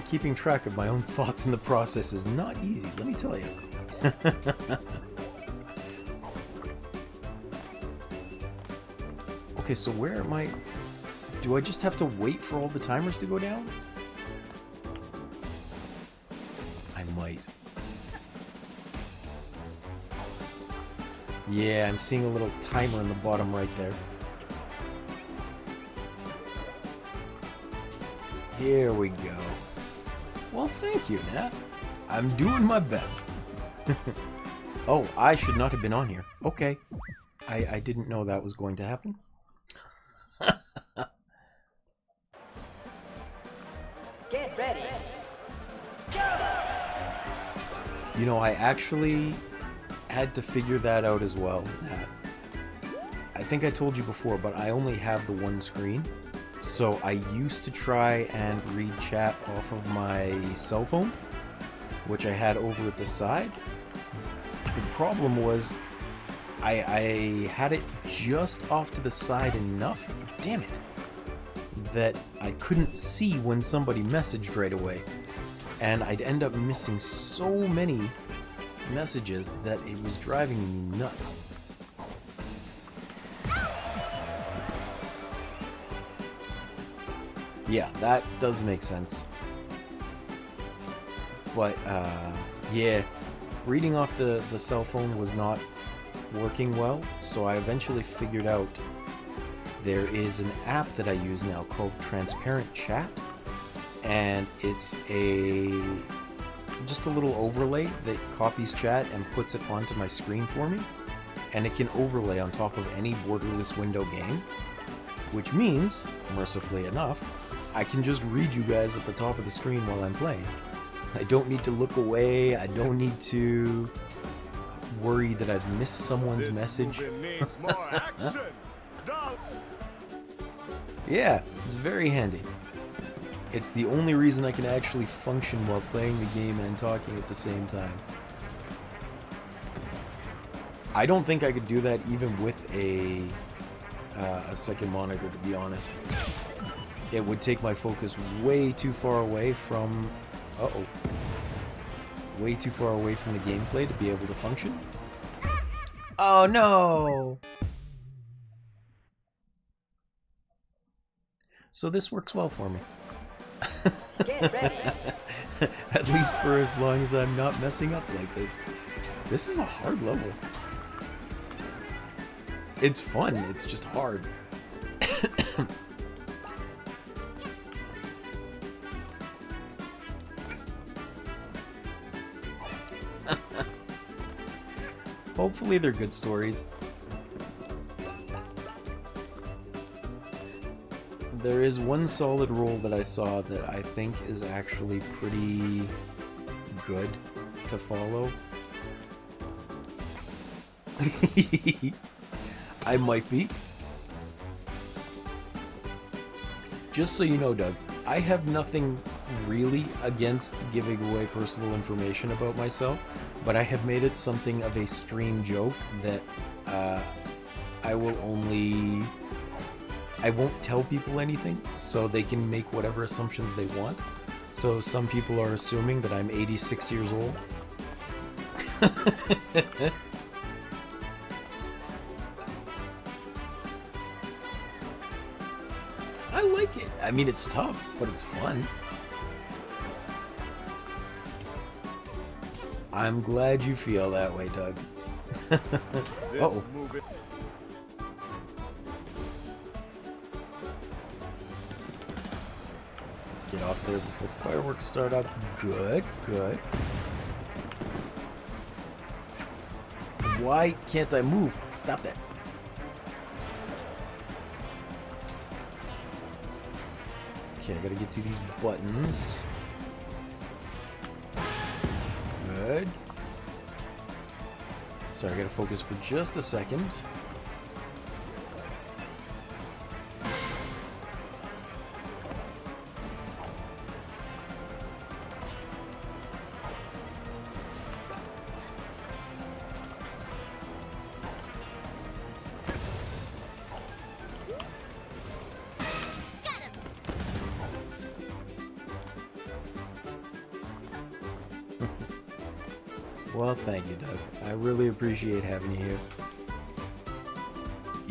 Keeping track of my own thoughts in the process is not easy, let me tell you. Okay, so where am I? Do I just have to wait for all the timers to go down? I might. Yeah, I'm seeing a little timer in the bottom right there. Here we go. Well, thank you, Nat. I'm doing my best. Oh, I should not have been on here. Okay. I didn't know that was going to happen. Get ready. You know, I actually had to figure that out as well, Nat. I think I told you before, but I only have the one screen. So I used to try and read chat off of my cell phone, which I had over at the side. The problem was I had it just off to the side enough, damn it, that I couldn't see when somebody messaged right away. And I'd end up missing so many messages that it was driving me nuts. Yeah, that does make sense. But, yeah, reading off the cell phone was not working well, so I eventually figured out there is an app that I use now called Transparent Chat, and it's just a little overlay that copies chat and puts it onto my screen for me, and it can overlay on top of any borderless window game, which means, mercifully enough, I can just read you guys at the top of the screen while I'm playing. I don't need to look away, I don't need to worry that I've missed someone's message. Needs more action. Yeah, it's very handy. It's the only reason I can actually function while playing the game and talking at the same time. I don't think I could do that even with a second monitor, to be honest. It would take my focus way too far away from... Uh-oh. Way too far away from the gameplay to be able to function. Oh no! So this works well for me. Get ready. At least for as long as I'm not messing up like this. This is a hard level. It's fun, it's just hard. Hopefully they're good stories. There is one solid roll that I saw that I think is actually pretty good to follow. I might be. Just so you know, Doug, I have nothing really against giving away personal information about myself, but I have made it something of a stream joke that I won't tell people anything, so they can make whatever assumptions they want. So some people are assuming that I'm 86 years old. I like it. I mean, it's tough, but it's fun. I'm glad you feel that way, Doug. Uh-oh. Get off there before the fireworks start up. Good, good. Why can't I move? Stop that. Okay, I gotta get to these buttons. Good. Sorry, I gotta focus for just a second. Well, thank you, Doug. I really appreciate having you here.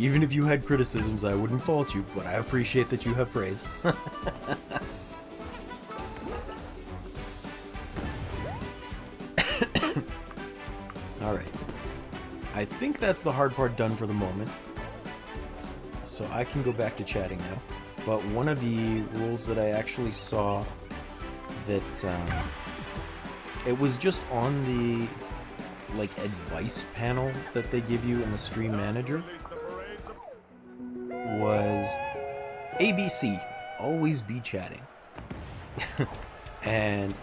Even if you had criticisms, I wouldn't fault you, but I appreciate that you have praise. Alright. I think that's the hard part done for the moment. So I can go back to chatting now. But one of the rules that I actually saw that it was just on the like advice panel that they give you in the stream manager was ABC, always be chatting. And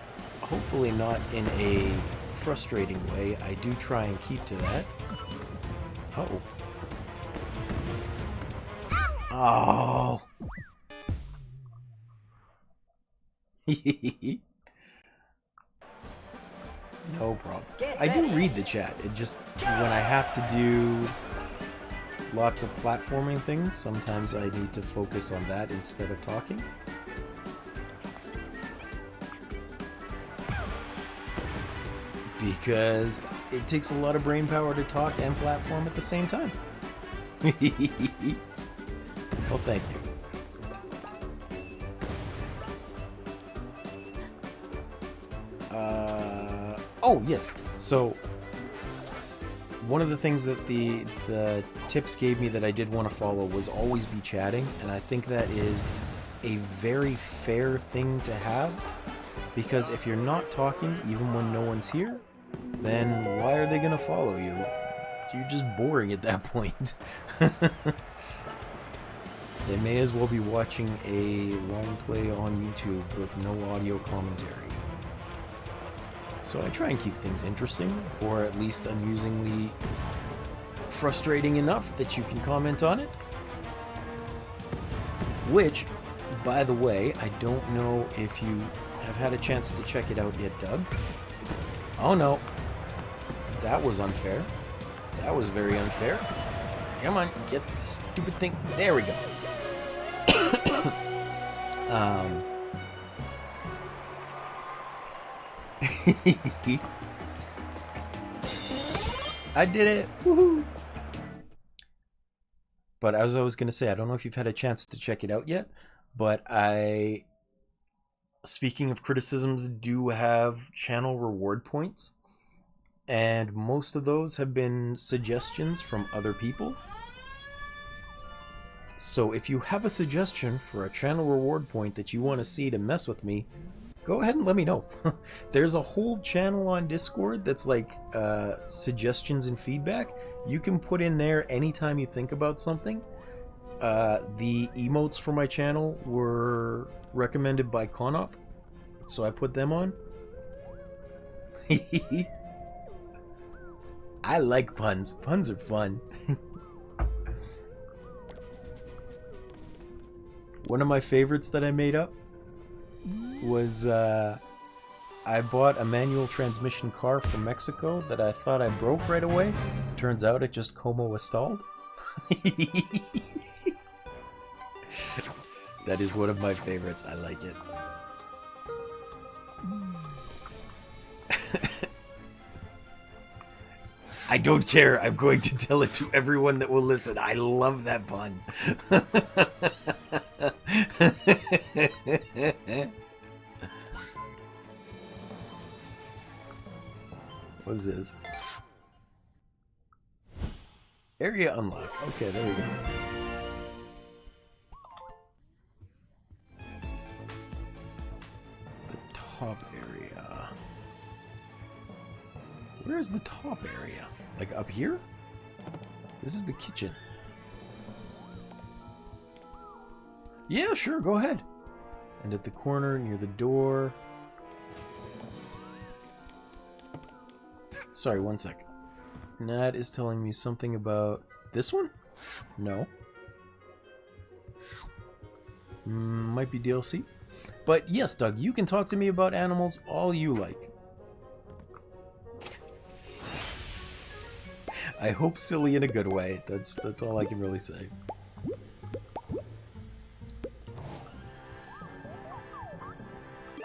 hopefully not in a frustrating way. I do try and keep to that. Oh. Oh. No problem. I do read the chat. It just, when I have to do lots of platforming things, sometimes I need to focus on that instead of talking. Because it takes a lot of brain power to talk and platform at the same time. Well, thank you. Oh, yes. So, one of the things that the tips gave me that I did want to follow was always be chatting, and I think that is a very fair thing to have, because if you're not talking, even when no one's here, then why are they going to follow you? You're just boring at that point. They may as well be watching a long play on YouTube with no audio commentary. So I try and keep things interesting, or at least amusingly frustrating enough that you can comment on it. Which, by the way, I don't know if you have had a chance to check it out yet, Doug. Oh no. That was unfair. That was very unfair. Come on, get the stupid thing. There we go. I did it! Woohoo! But as I was going to say, I don't know if you've had a chance to check it out yet, but speaking of criticisms, do have channel reward points, and most of those have been suggestions from other people. So if you have a suggestion for a channel reward point that you want to see to mess with me, go ahead and let me know. There's a whole channel on Discord that's like suggestions and feedback. You can put in there anytime you think about something. The emotes for my channel were recommended by Conop, so I put them on. I like puns. Puns are fun. One of my favorites that I made up was I bought a manual transmission car from Mexico that I thought I broke right away. Turns out it just como estalled. That is one of my favorites. I like it. I don't care. I'm going to tell it to everyone that will listen. I love that pun. What is this? Area unlock. Okay, there we go. The top area. Where is the top area? Like up here? This is the kitchen. Yeah, sure, go ahead. And at the corner near the door. Sorry, one sec. Nat is telling me something about this one? No. Might be DLC. But yes, Doug, you can talk to me about animals all you like. I hope silly in a good way. That's all I can really say.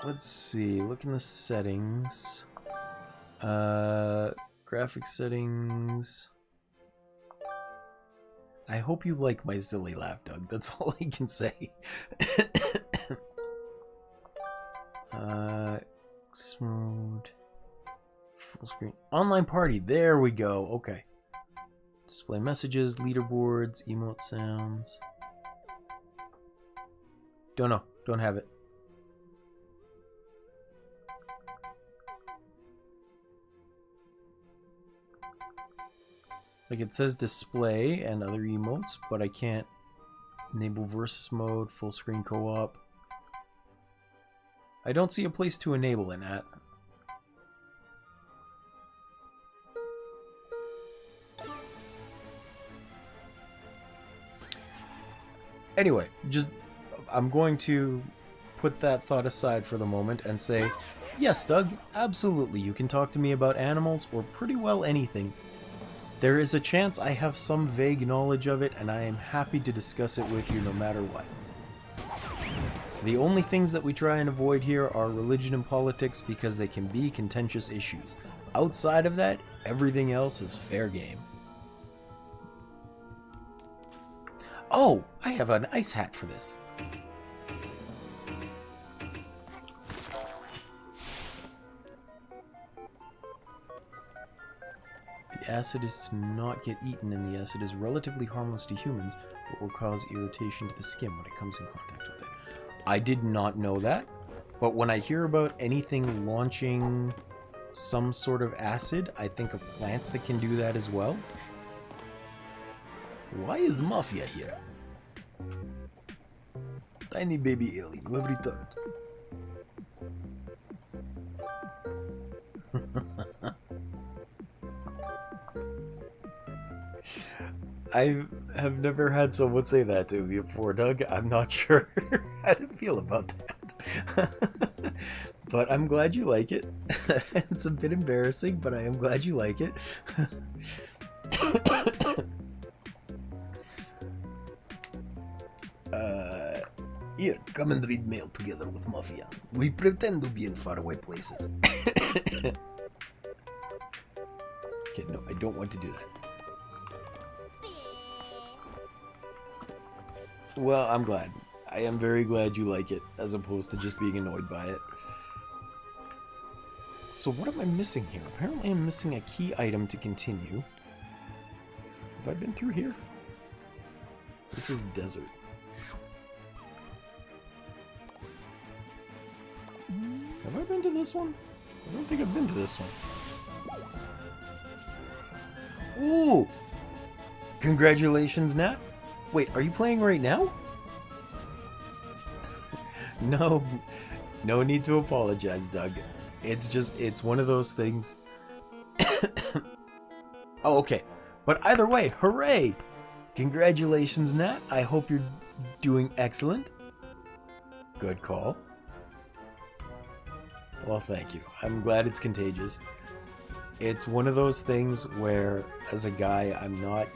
Let's see. Look in the settings. Graphic settings. I hope you like my silly laugh, Doug. That's all I can say. Mode. Full screen. Online party. There we go. Okay. Display messages, leaderboards, emote sounds. Don't know. Don't have it. Like it says display and other emotes, but I can't enable versus mode, full screen co-op. I don't see a place to enable in that. Anyway, just I'm going to put that thought aside for the moment and say, yes, Doug, absolutely, you can talk to me about animals or pretty well anything. There is a chance I have some vague knowledge of it, and I am happy to discuss it with you no matter what. The only things that we try and avoid here are religion and politics because they can be contentious issues. Outside of that, everything else is fair game. Oh, I have an ice hat for this. The acid is to not get eaten, and the acid is relatively harmless to humans, but will cause irritation to the skin when it comes in contact with it. I did not know that, but when I hear about anything launching some sort of acid, I think of plants that can do that as well. Why is Mafia here? Tiny baby alien, you have returned. I have never had someone say that to me before, Doug. I'm not sure how to feel about that. But I'm glad you like it. It's a bit embarrassing, but I am glad you like it. Here, come and read mail together with Mafia. We pretend to be in faraway places. Okay, no, I don't want to do that. Well, I'm glad. I am very glad you like it, as opposed to just being annoyed by it. So what am I missing here? Apparently I'm missing a key item to continue. Have I been through here? This is desert. Have I been to this one? I don't think I've been to this one. Ooh! Congratulations, Nat. Wait, are you playing right now? No need to apologize, Doug. It's just, it's one of those things. Oh, okay. But either way, hooray! Congratulations, Nat. I hope you're doing excellent. Good call. Well, thank you. I'm glad it's contagious. It's one of those things where, as a guy, I'm not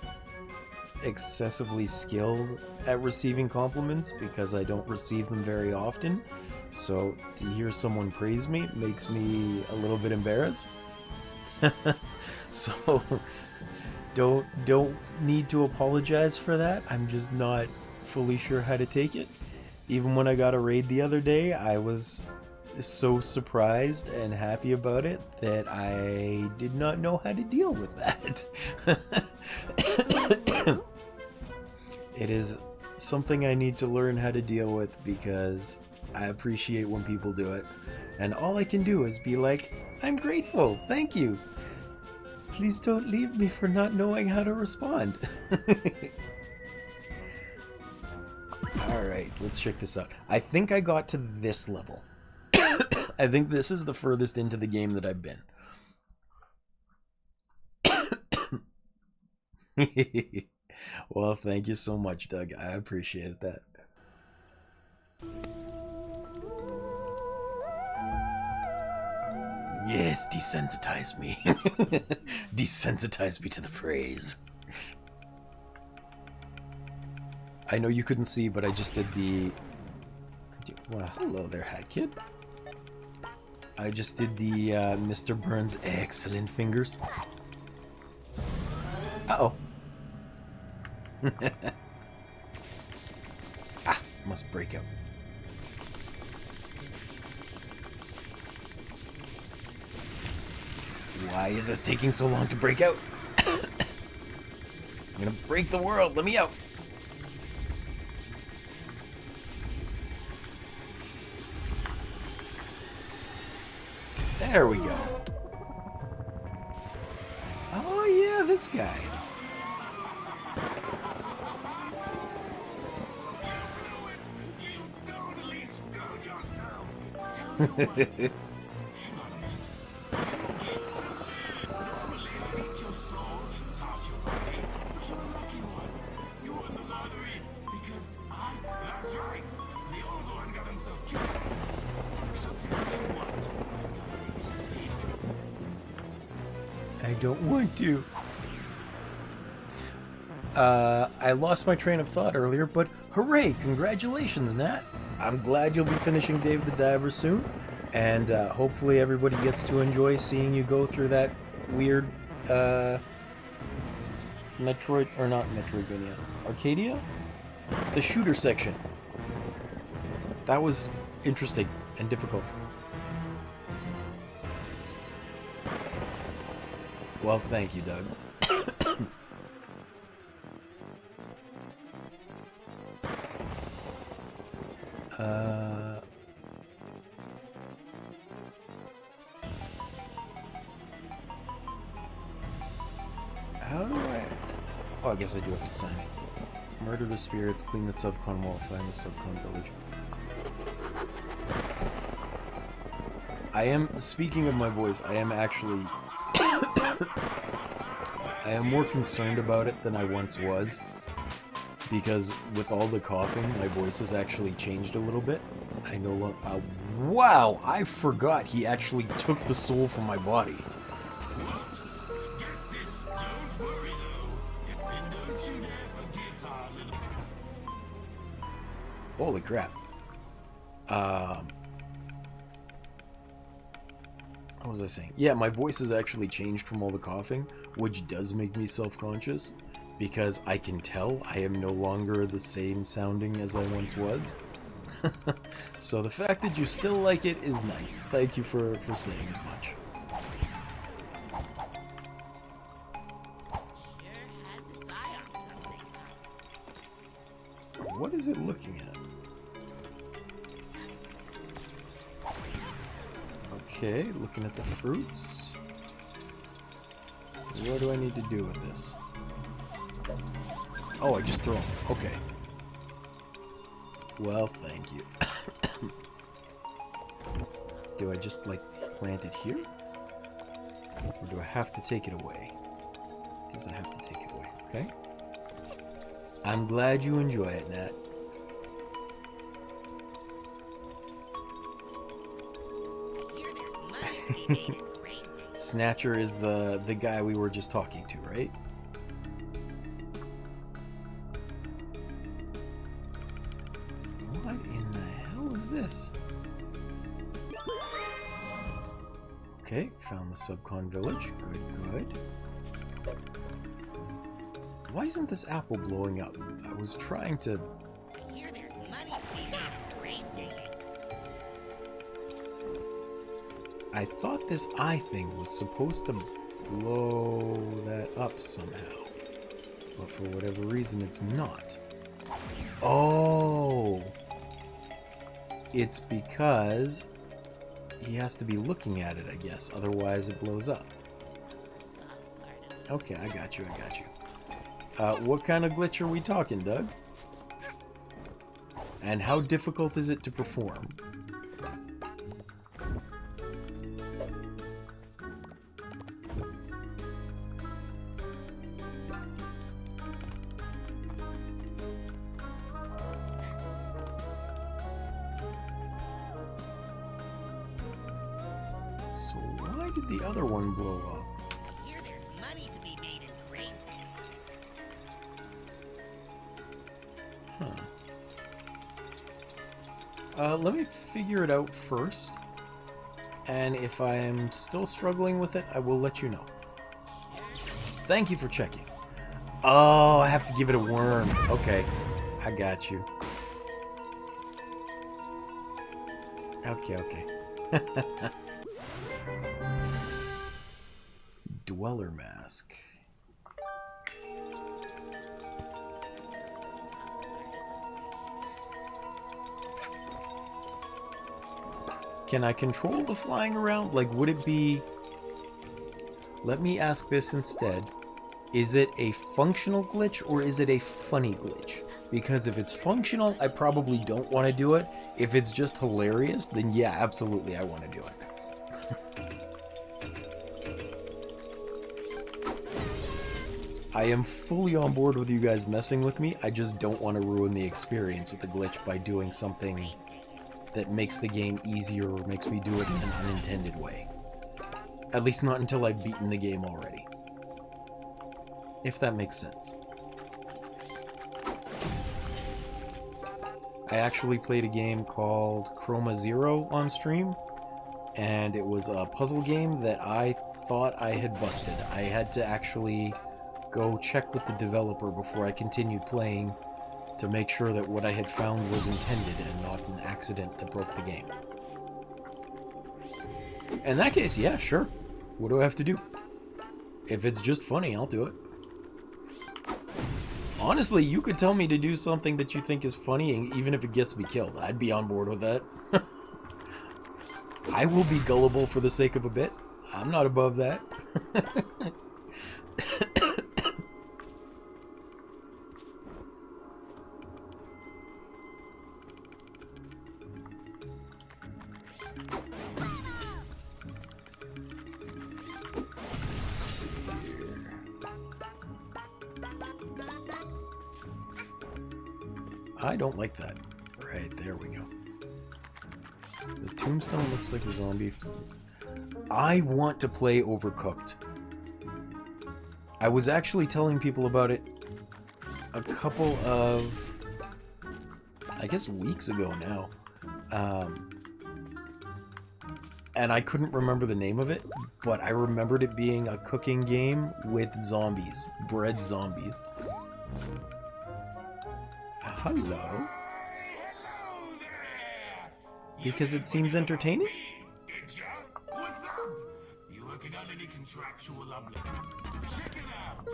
excessively skilled at receiving compliments because I don't receive them very often. So to hear someone praise me makes me a little bit embarrassed. So don't need to apologize for that. I'm just not fully sure how to take it. Even when I got a raid the other day, I was so surprised and happy about it that I did not know how to deal with that. It is something I need to learn how to deal with because I appreciate when people do it. And all I can do is be like, I'm grateful, thank you. Please don't leave me for not knowing how to respond. Alright, let's check this out. I think I got to this level. I think this is the furthest into the game that I've been. Well, thank you so much, Doug. I appreciate that. Yes, desensitize me. Desensitize me to the praise. I know you couldn't see, but I just did the... Well, hello there, Hat Kid. I just did the Mr. Burns' excellent fingers. Uh-oh. Ah, must break out. Why is this taking so long to break out? I'm gonna break the world. Let me out. There we go. Oh yeah, this guy. I don't want to. I lost my train of thought earlier, but hooray! Congratulations, Nat! I'm glad you'll be finishing Dave the Diver soon, and hopefully everybody gets to enjoy seeing you go through that weird Metroid, or not Metroidvania, Arcadia? The shooter section. That was interesting and difficult. Well, thank you, Doug. How do I... Oh, I guess I do have to sign it. Murder the spirits, clean the subcon wall, find the subcon village. I am, speaking of my voice, I am actually... I am more concerned about it than I once was. Because with all the coughing, my voice has actually changed a little bit. I no longer... wow! I forgot he actually took the soul from my body. Whoops. Guess this. Don't worry though. And don't you dare forget our little. Holy crap. What was I saying? Yeah, my voice has actually changed from all the coughing, which does make me self-conscious, because I can tell I am no longer the same sounding as I once was. So the fact that you still like it is nice. Thank you for saying as much. What is it looking at? Okay, looking at the fruits. What do I need to do with this? Oh, I just throw them. Okay. Well, thank you. Do I just, like, plant it here? Or do I have to take it away? Because I have to take it away, okay? I'm glad you enjoy it, Nat. Snatcher is the guy we were just talking to, right? What in the hell is this? Okay, found the subcon village. Good, good. Why isn't this apple blowing up? I was trying to... Here there's money to be made in grave digging. I thought this eye thing was supposed to blow that up somehow. But for whatever reason, it's not. Oh! It's because he has to be looking at it, I guess. Otherwise, it blows up. Okay, I got you, I got you. What kind of glitch are we talking, Doug? And how difficult is it to perform? So why did the other one blow up? Here there's money to be made in grave digging. Huh. Let me figure it out first. And if I'm still struggling with it, I will let you know. Thank you for checking. Oh, I have to give it a worm. Okay, I got you. Okay. Dweller mask. Can I control the flying around? Like, would it be... Let me ask this instead. Is it a functional glitch or is it a funny glitch? Because if it's functional, I probably don't want to do it. If it's just hilarious, then yeah, absolutely I want to do it. I am fully on board with you guys messing with me. I just don't want to ruin the experience with the glitch by doing something that makes the game easier or makes me do it in an unintended way. At least not until I've beaten the game already. If that makes sense. I actually played a game called Chroma Zero on stream, and it was a puzzle game that I thought I had busted. I had to actually go check with the developer before I continued playing to make sure that what I had found was intended and not an accident that broke the game. In that case, yeah, sure. What do I have to do? If it's just funny, I'll do it. Honestly, you could tell me to do something that you think is funny, and even if it gets me killed, I'd be on board with that. I will be gullible for the sake of a bit. I'm not above that. I don't like that. Right, there we go. The tombstone looks like a zombie. I want to play Overcooked. I was actually telling people about it a couple of, I guess, weeks ago now. And I couldn't remember the name of it, but I remembered it being a cooking game with zombies. Bread zombies. Hello? Because it seems entertaining? What's up? You working on any contractual Check it out.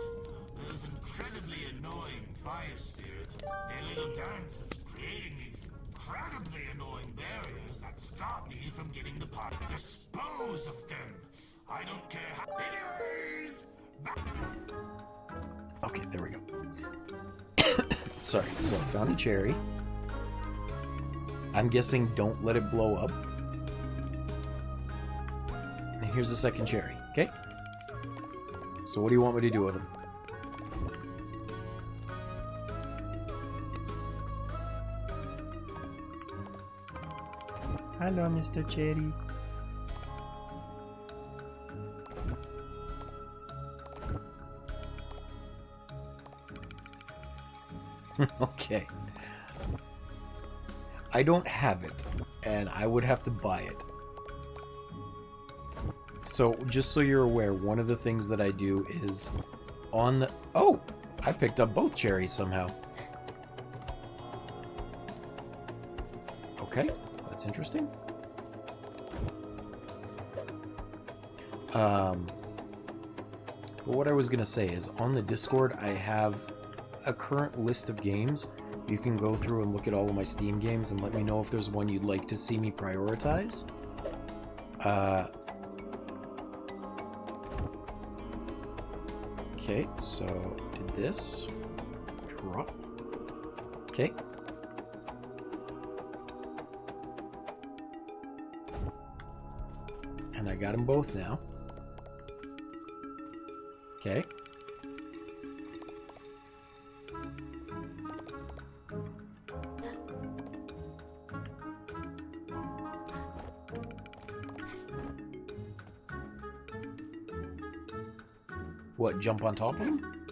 Those incredibly annoying fire spirits, their little dance is creating these incredibly annoying barriers that stop me from getting the pot. Dispose of them. I don't care how. Anyways, okay, there we go. Sorry, so I found a cherry. I'm guessing don't let it blow up. And here's the second cherry, okay? So what do you want me to do with them? Hello, Mr. Cherry. Okay. I don't have it, and I would have to buy it. So, just so you're aware, one of the things that I do is on the... Oh! I picked up both cherries somehow. Okay, that's interesting. But what I was going to say is, on the Discord, I have a current list of games. You can go through and look at all of my Steam games and let me know if there's one you'd like to see me prioritize. Okay, so did this. Drop. Okay. And I got them both now. Okay. What, jump on top of him?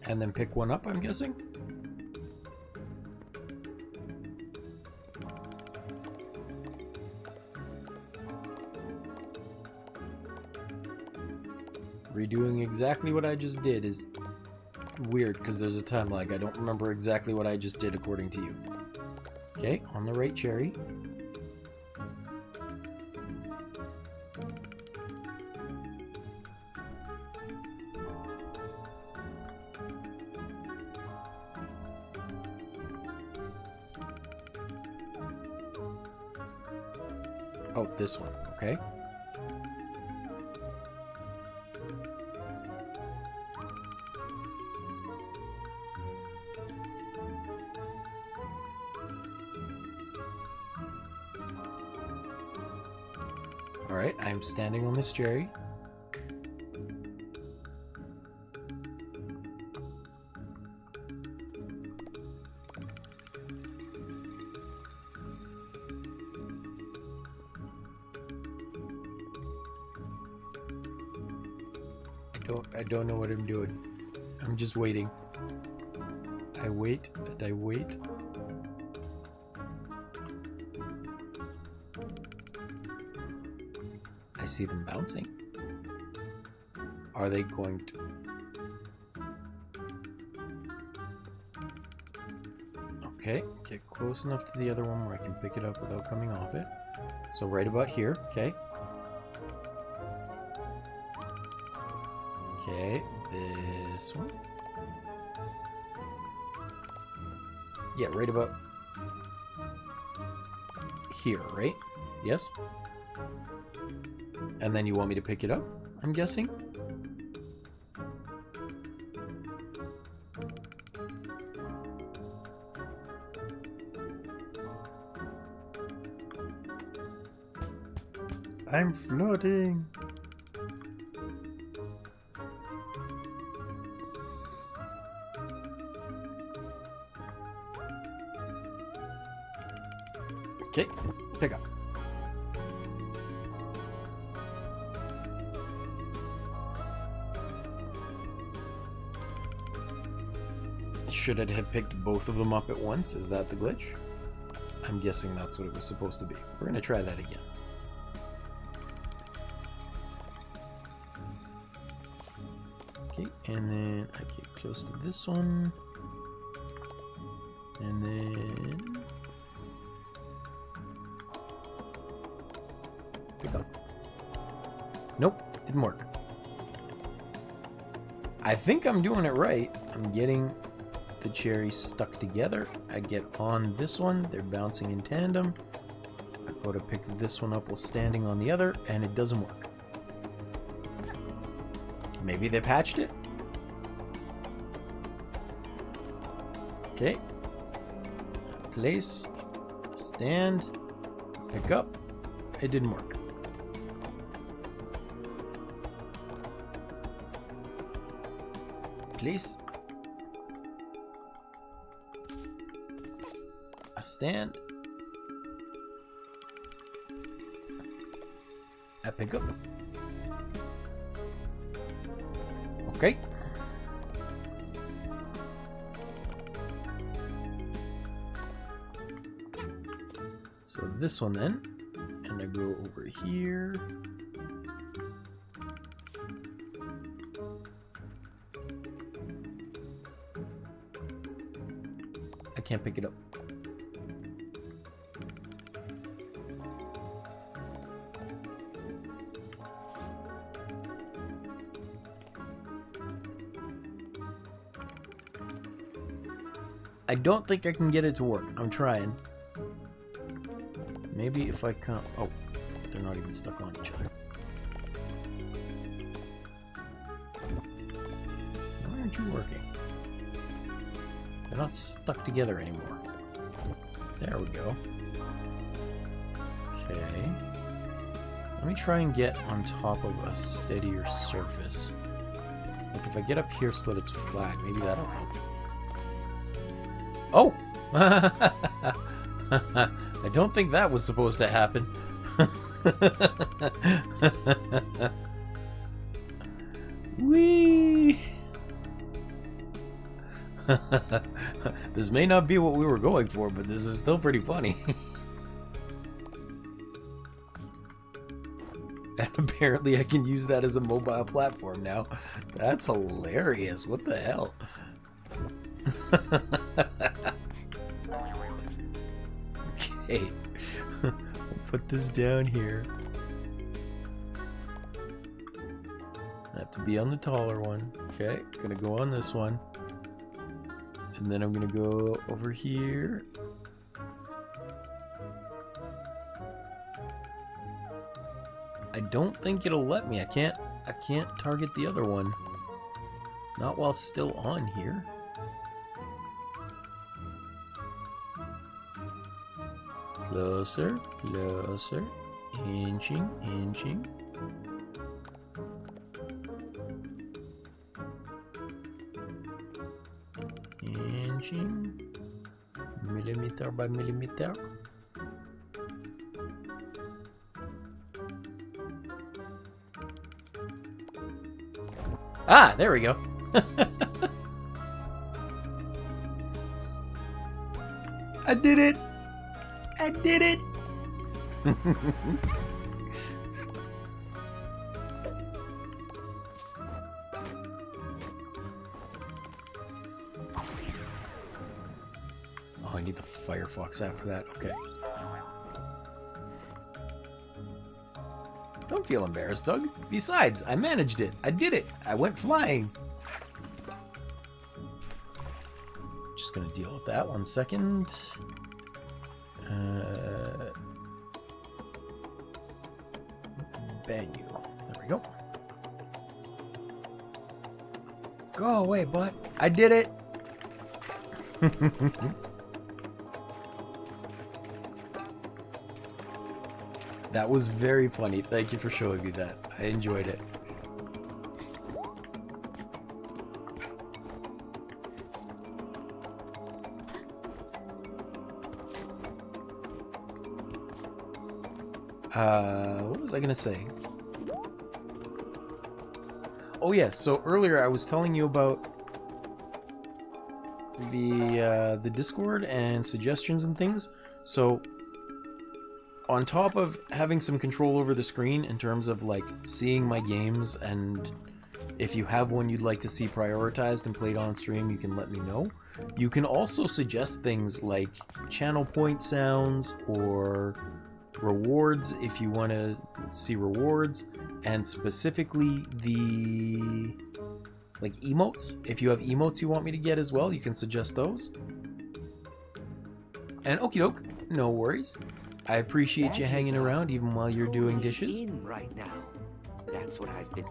And then pick one up, I'm guessing? redoing exactly what I just did is weird because there's a time lag. I don't remember exactly what I just did according to you. Okay, on the right cherry. Oh, this one, okay. Alright, I'm standing on this cherry. I don't know what I'm doing. I'm just waiting. I wait and I wait. I see them bouncing. Are they going to... Okay, get close enough to the other one where I can pick it up without coming off it. So right about here, okay. Okay, this one. Yeah, right about here, right? Yes? And then you want me to pick it up, I'm guessing? I'm floating. Okay, pick up. Should it have picked both of them up at once? Is that the glitch? I'm guessing that's what it was supposed to be. We're going to try that again. Okay, and then I get close to this one. And then... pick up. Nope, didn't work. I think I'm doing it right. I'm getting the cherries stuck together. I get on this one, they're bouncing in tandem. I go to pick this one up while standing on the other, and it doesn't work. Maybe they patched it? Okay. Place, stand, pick up. It didn't work. Place. I stand. I pick up. Okay. So this one then, and I go over here. I can't pick it up. I don't think I can get it to work. I'm trying. Maybe if I can't... oh, they're not even stuck on each other. Why aren't you working? They're not stuck together anymore. There we go. Okay. Let me try and get on top of a steadier surface. Like if I get up here so that it's flat, maybe that'll help. Oh! I don't think that was supposed to happen. Whee! This may not be what we were going for, but this is still pretty funny. And apparently I can use that as a mobile platform now. That's hilarious. What the hell? Okay. We'll put this down here. I have to be on the taller one. Okay, gonna go on this one. And then I'm gonna go over here. I don't think it'll let me. I can't target the other one. Not while still on here. Closer, closer. Inching, inching. Inching. Millimeter by millimeter. Ah, there we go. I did it. I did it. Oh, I need the Firefox app for that. Okay. Don't feel embarrassed, Doug. Besides, I managed it. I did it. I went flying. Just gonna deal with that 1 second. Menu. There we go. Go away, butt. I did it. That was very funny. Thank you for showing me that. I enjoyed it. What was I gonna say? Oh yeah, so earlier I was telling you about the Discord and suggestions and things. So on top of having some control over the screen in terms of like seeing my games, and if you have one you'd like to see prioritized and played on stream, you can let me know. You can also suggest things like channel point sounds or rewards if you want to see rewards, and specifically the like emotes. If you have emotes you want me to get as well, you can suggest those. And okie doke, no worries. I appreciate you hanging around even while you're doing dishes. Right now. That's what I've been.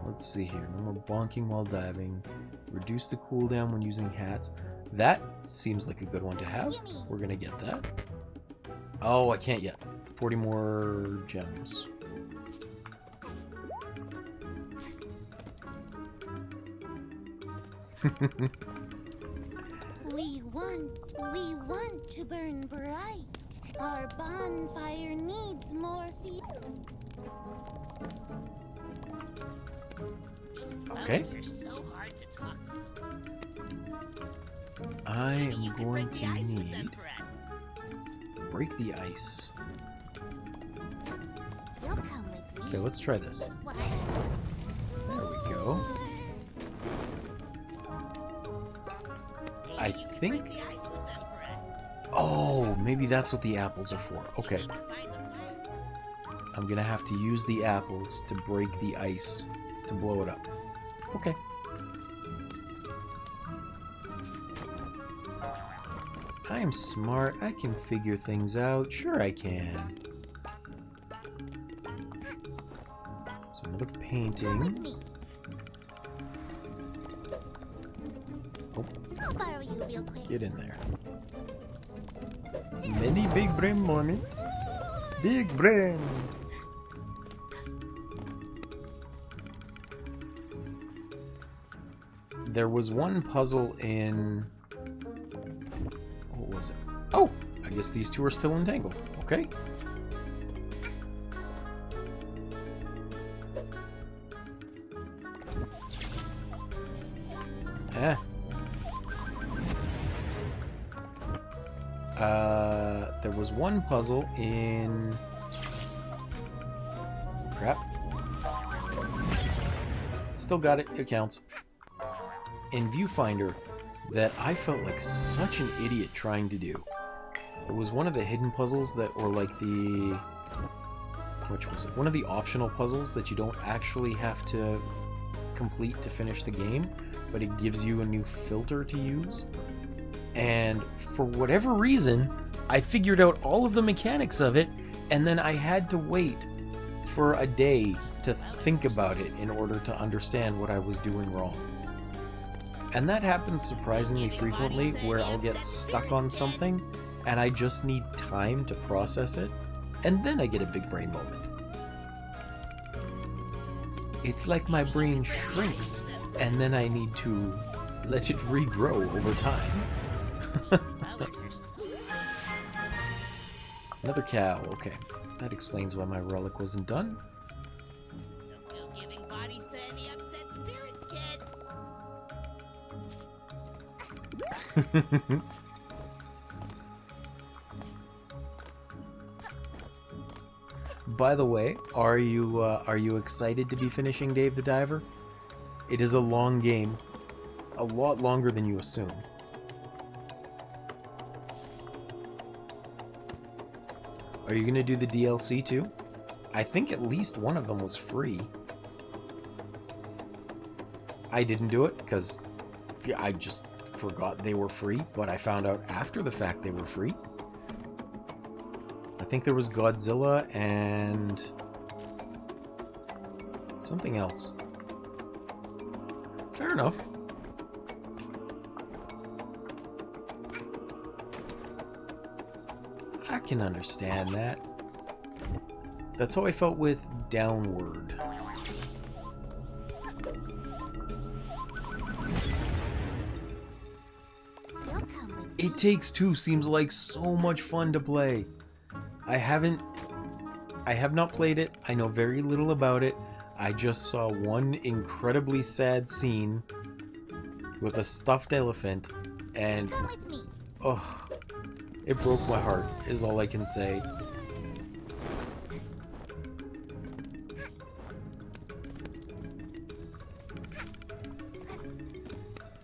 Let's see here. No more bonking while diving. Reduce the cooldown when using hats. That seems like a good one to have. We're gonna get that. Oh, I can't yet. 40 more gems. We want to burn bright. Our bonfire needs more fuel. Okay. They're so hard to talk to. I am going to need break the ice. You'll come with me. Okay, let's try this. What? There we go. I think. Oh, maybe that's what the apples are for. Okay. I'm gonna have to use the apples to break the ice to blow it up. Okay. I am smart. I can figure things out. Sure I can. So another painting. Oh. I'll borrow you real quick. Get in there. Many big brain moment. Big brain. There was one puzzle in... What was it? Oh! I guess these two are still entangled. Okay. There was one puzzle in Still got it. It counts. In Viewfinder, that I felt like such an idiot trying to do. It was one of the hidden puzzles that, or like the... Which was it? One of the optional puzzles that you don't actually have to complete to finish the game, but it gives you a new filter to use. And for whatever reason, I figured out all of the mechanics of it, and then I had to wait for a day to think about it in order to understand what I was doing wrong. And that happens surprisingly frequently, where I'll get stuck on something and I just need time to process it, and then I get a big brain moment. It's like my brain shrinks and then I need to let it regrow over time. Another cow, okay. That explains why my relic wasn't done. Don't go giving bodies to any upset spirits, kid. By the way, are you excited to be finishing Dave the Diver? It is a long game, a lot longer than you assume. Are you gonna do the DLC too? I think at least one of them was free. I didn't do it because I just forgot they were free, but I found out after the fact they were free. I think there was Godzilla and something else. Fair enough. I can understand that. That's how I felt with Downward. It Takes Two seems like so much fun to play. I have not played it. I know very little about it. I just saw one incredibly sad scene with a stuffed elephant, and oh, it broke my heart, is all I can say.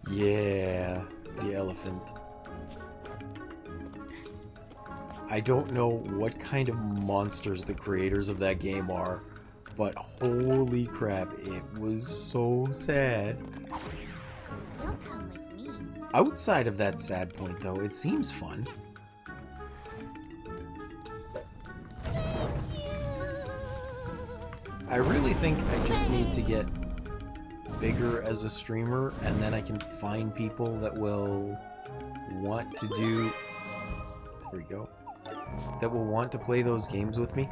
Yeah, the elephant. I don't know what kind of monsters the creators of that game are, but holy crap, it was so sad. You'll come with me. Outside of that sad point, though, it seems fun. I really think I just need to get bigger as a streamer, and then I can find people that will want to do... There we go. That will want to play those games with me.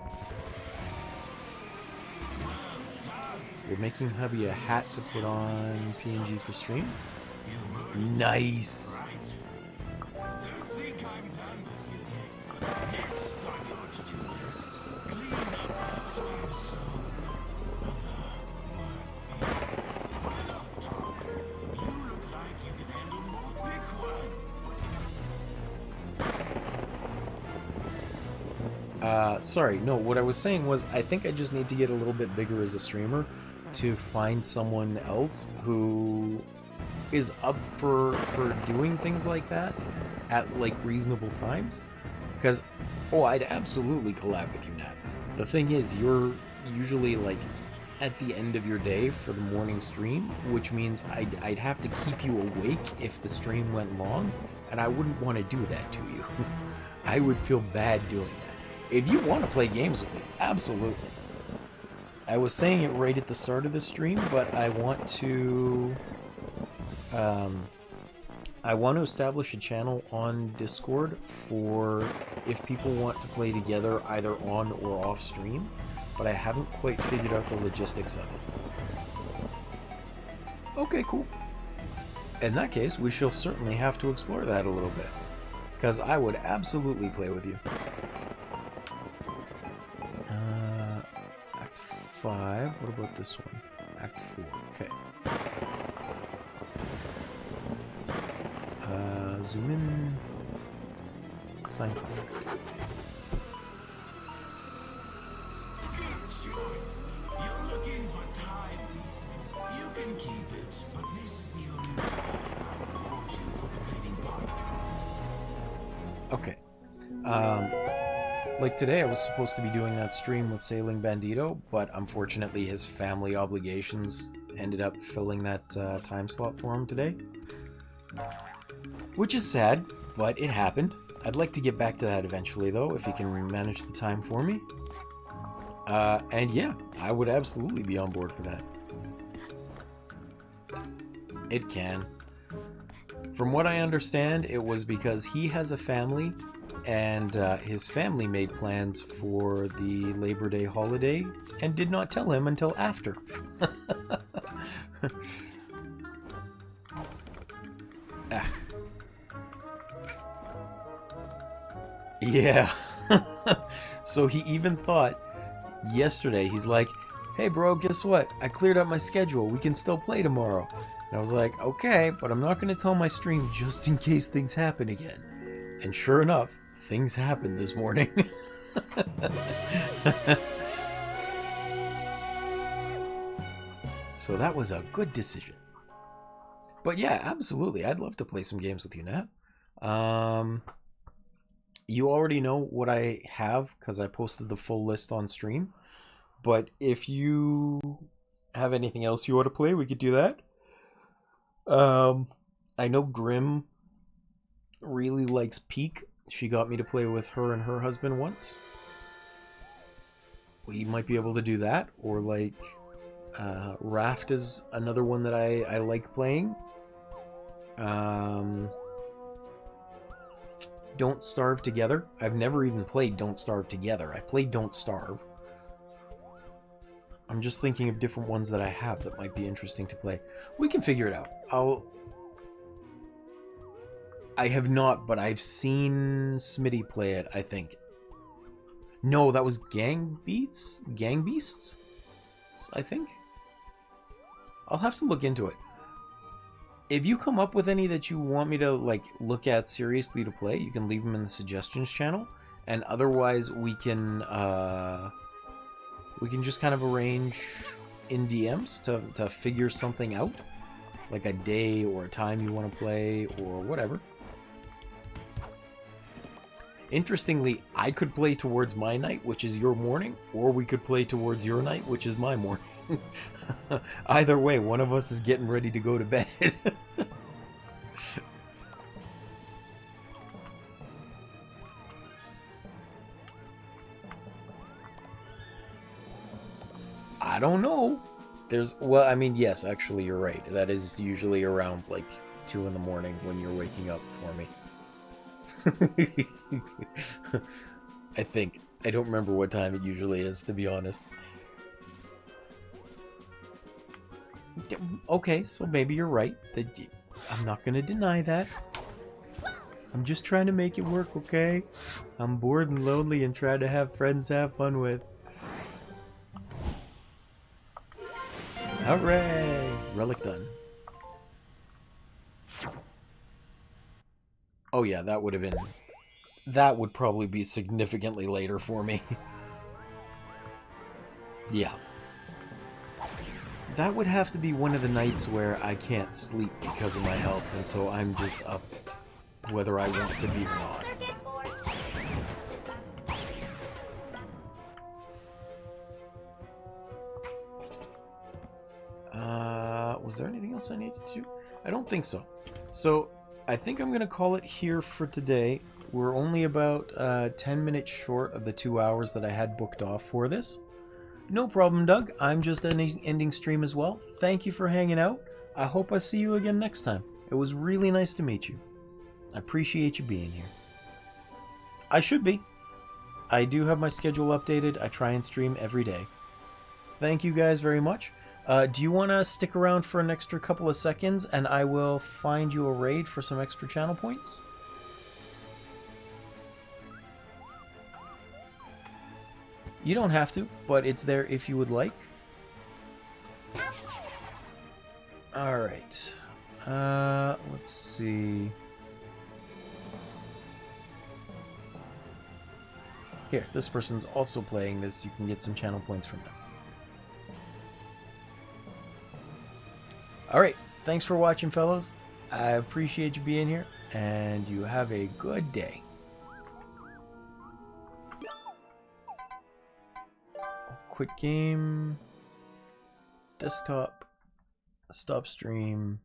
You're making hubby a hat to put on PNG for stream? Nice! Don't think I'm done with you yet. Next on your to-do list, clean up elsewhere some other work. But enough talk. You look like you can handle more. Pick one. Sorry, no, what I was saying was I think I just need to get a little bit bigger as a streamer to find someone else who is up for doing things like that at, like, reasonable times. Because, oh, I'd absolutely collab with you, Nat. The thing is, you're usually, like, at the end of your day for the morning stream, which means I'd have to keep you awake if the stream went long, and I wouldn't want to do that to you. I would feel bad doing that. If you want to play games with me, absolutely. I was saying it right at the start of the stream, but I want to establish a channel on Discord for if people want to play together either on or off stream, but I haven't quite figured out the logistics of it. Okay, cool. In that case, we shall certainly have to explore that a little bit, because I would absolutely play with you. Act 5. What about this one? Act 4. Okay. Zoom in. Sign contract. Good choice. You're looking for timepieces. You Like today, I was supposed to be doing that stream with Sailing Bandito, but unfortunately his family obligations ended up filling that time slot for him today. Which is sad, but it happened. I'd like to get back to that eventually, though, if he can manage the time for me. And yeah, I would absolutely be on board for that. It can. From what I understand, it was because he has a family, and his family made plans for the Labor Day holiday and did not tell him until after. Yeah. So he even thought yesterday, he's like, hey bro, guess what? I cleared up my schedule. We can still play tomorrow. And I was like, okay, but I'm not going to tell my stream just in case things happen again. And sure enough, things happened this morning. So that was a good decision. But yeah, absolutely. I'd love to play some games with you, Nat. You already know what I have because I posted the full list on stream. But if you have anything else you want to play, we could do that. I know Grim really likes Peak. She got me to play with her and her husband once. We might be able to do that. Or like Raft is another one that I like playing. Don't Starve Together. I've never even played Don't Starve Together. I played Don't Starve. I'm just thinking of different ones that I have that might be interesting to play. We can figure it out. I have not, but I've seen Smitty play it, I think. No, that was Gang Beasts? Gang Beasts? I think. I'll have to look into it. If you come up with any that you want me to like look at seriously to play, you can leave them in the suggestions channel. And otherwise, we can just kind of arrange in DMs to figure something out, like a day or a time you want to play or whatever. Interestingly, I could play towards my night, which is your morning, or we could play towards your night, which is my morning. Either way, one of us is getting ready to go to bed. I don't know. Well, I mean, yes, actually, you're right. That is usually around like 2 in the morning when you're waking up for me. I think. I don't remember what time it usually is, to be honest. Okay, so maybe you're right. I'm not going to deny that. I'm just trying to make it work, okay? I'm bored and lonely and trying to have friends to have fun with. Hooray! Relic done. Oh yeah, that would probably be significantly later for me. Yeah. That would have to be one of the nights where I can't sleep because of my health, and so I'm just up whether I want to be or not. Was there anything else I needed to do? I don't think so. So, I think I'm going to call it here for today. We're only about 10 minutes short of the 2 hours that I had booked off for this. No problem, Doug. I'm just ending stream as well. Thank you for hanging out. I hope I see you again next time. It was really nice to meet you. I appreciate you being here. I should be. I do have my schedule updated. I try and stream every day. Thank you guys very much. Do you want to stick around for an extra couple of seconds and I will find you a raid for some extra channel points? You don't have to, but it's there if you would like. Alright. Let's see. Here, this person's also playing this. You can get some channel points from them. Alright, thanks for watching, fellows. I appreciate you being here, and you have a good day. quit game, desktop, stop stream,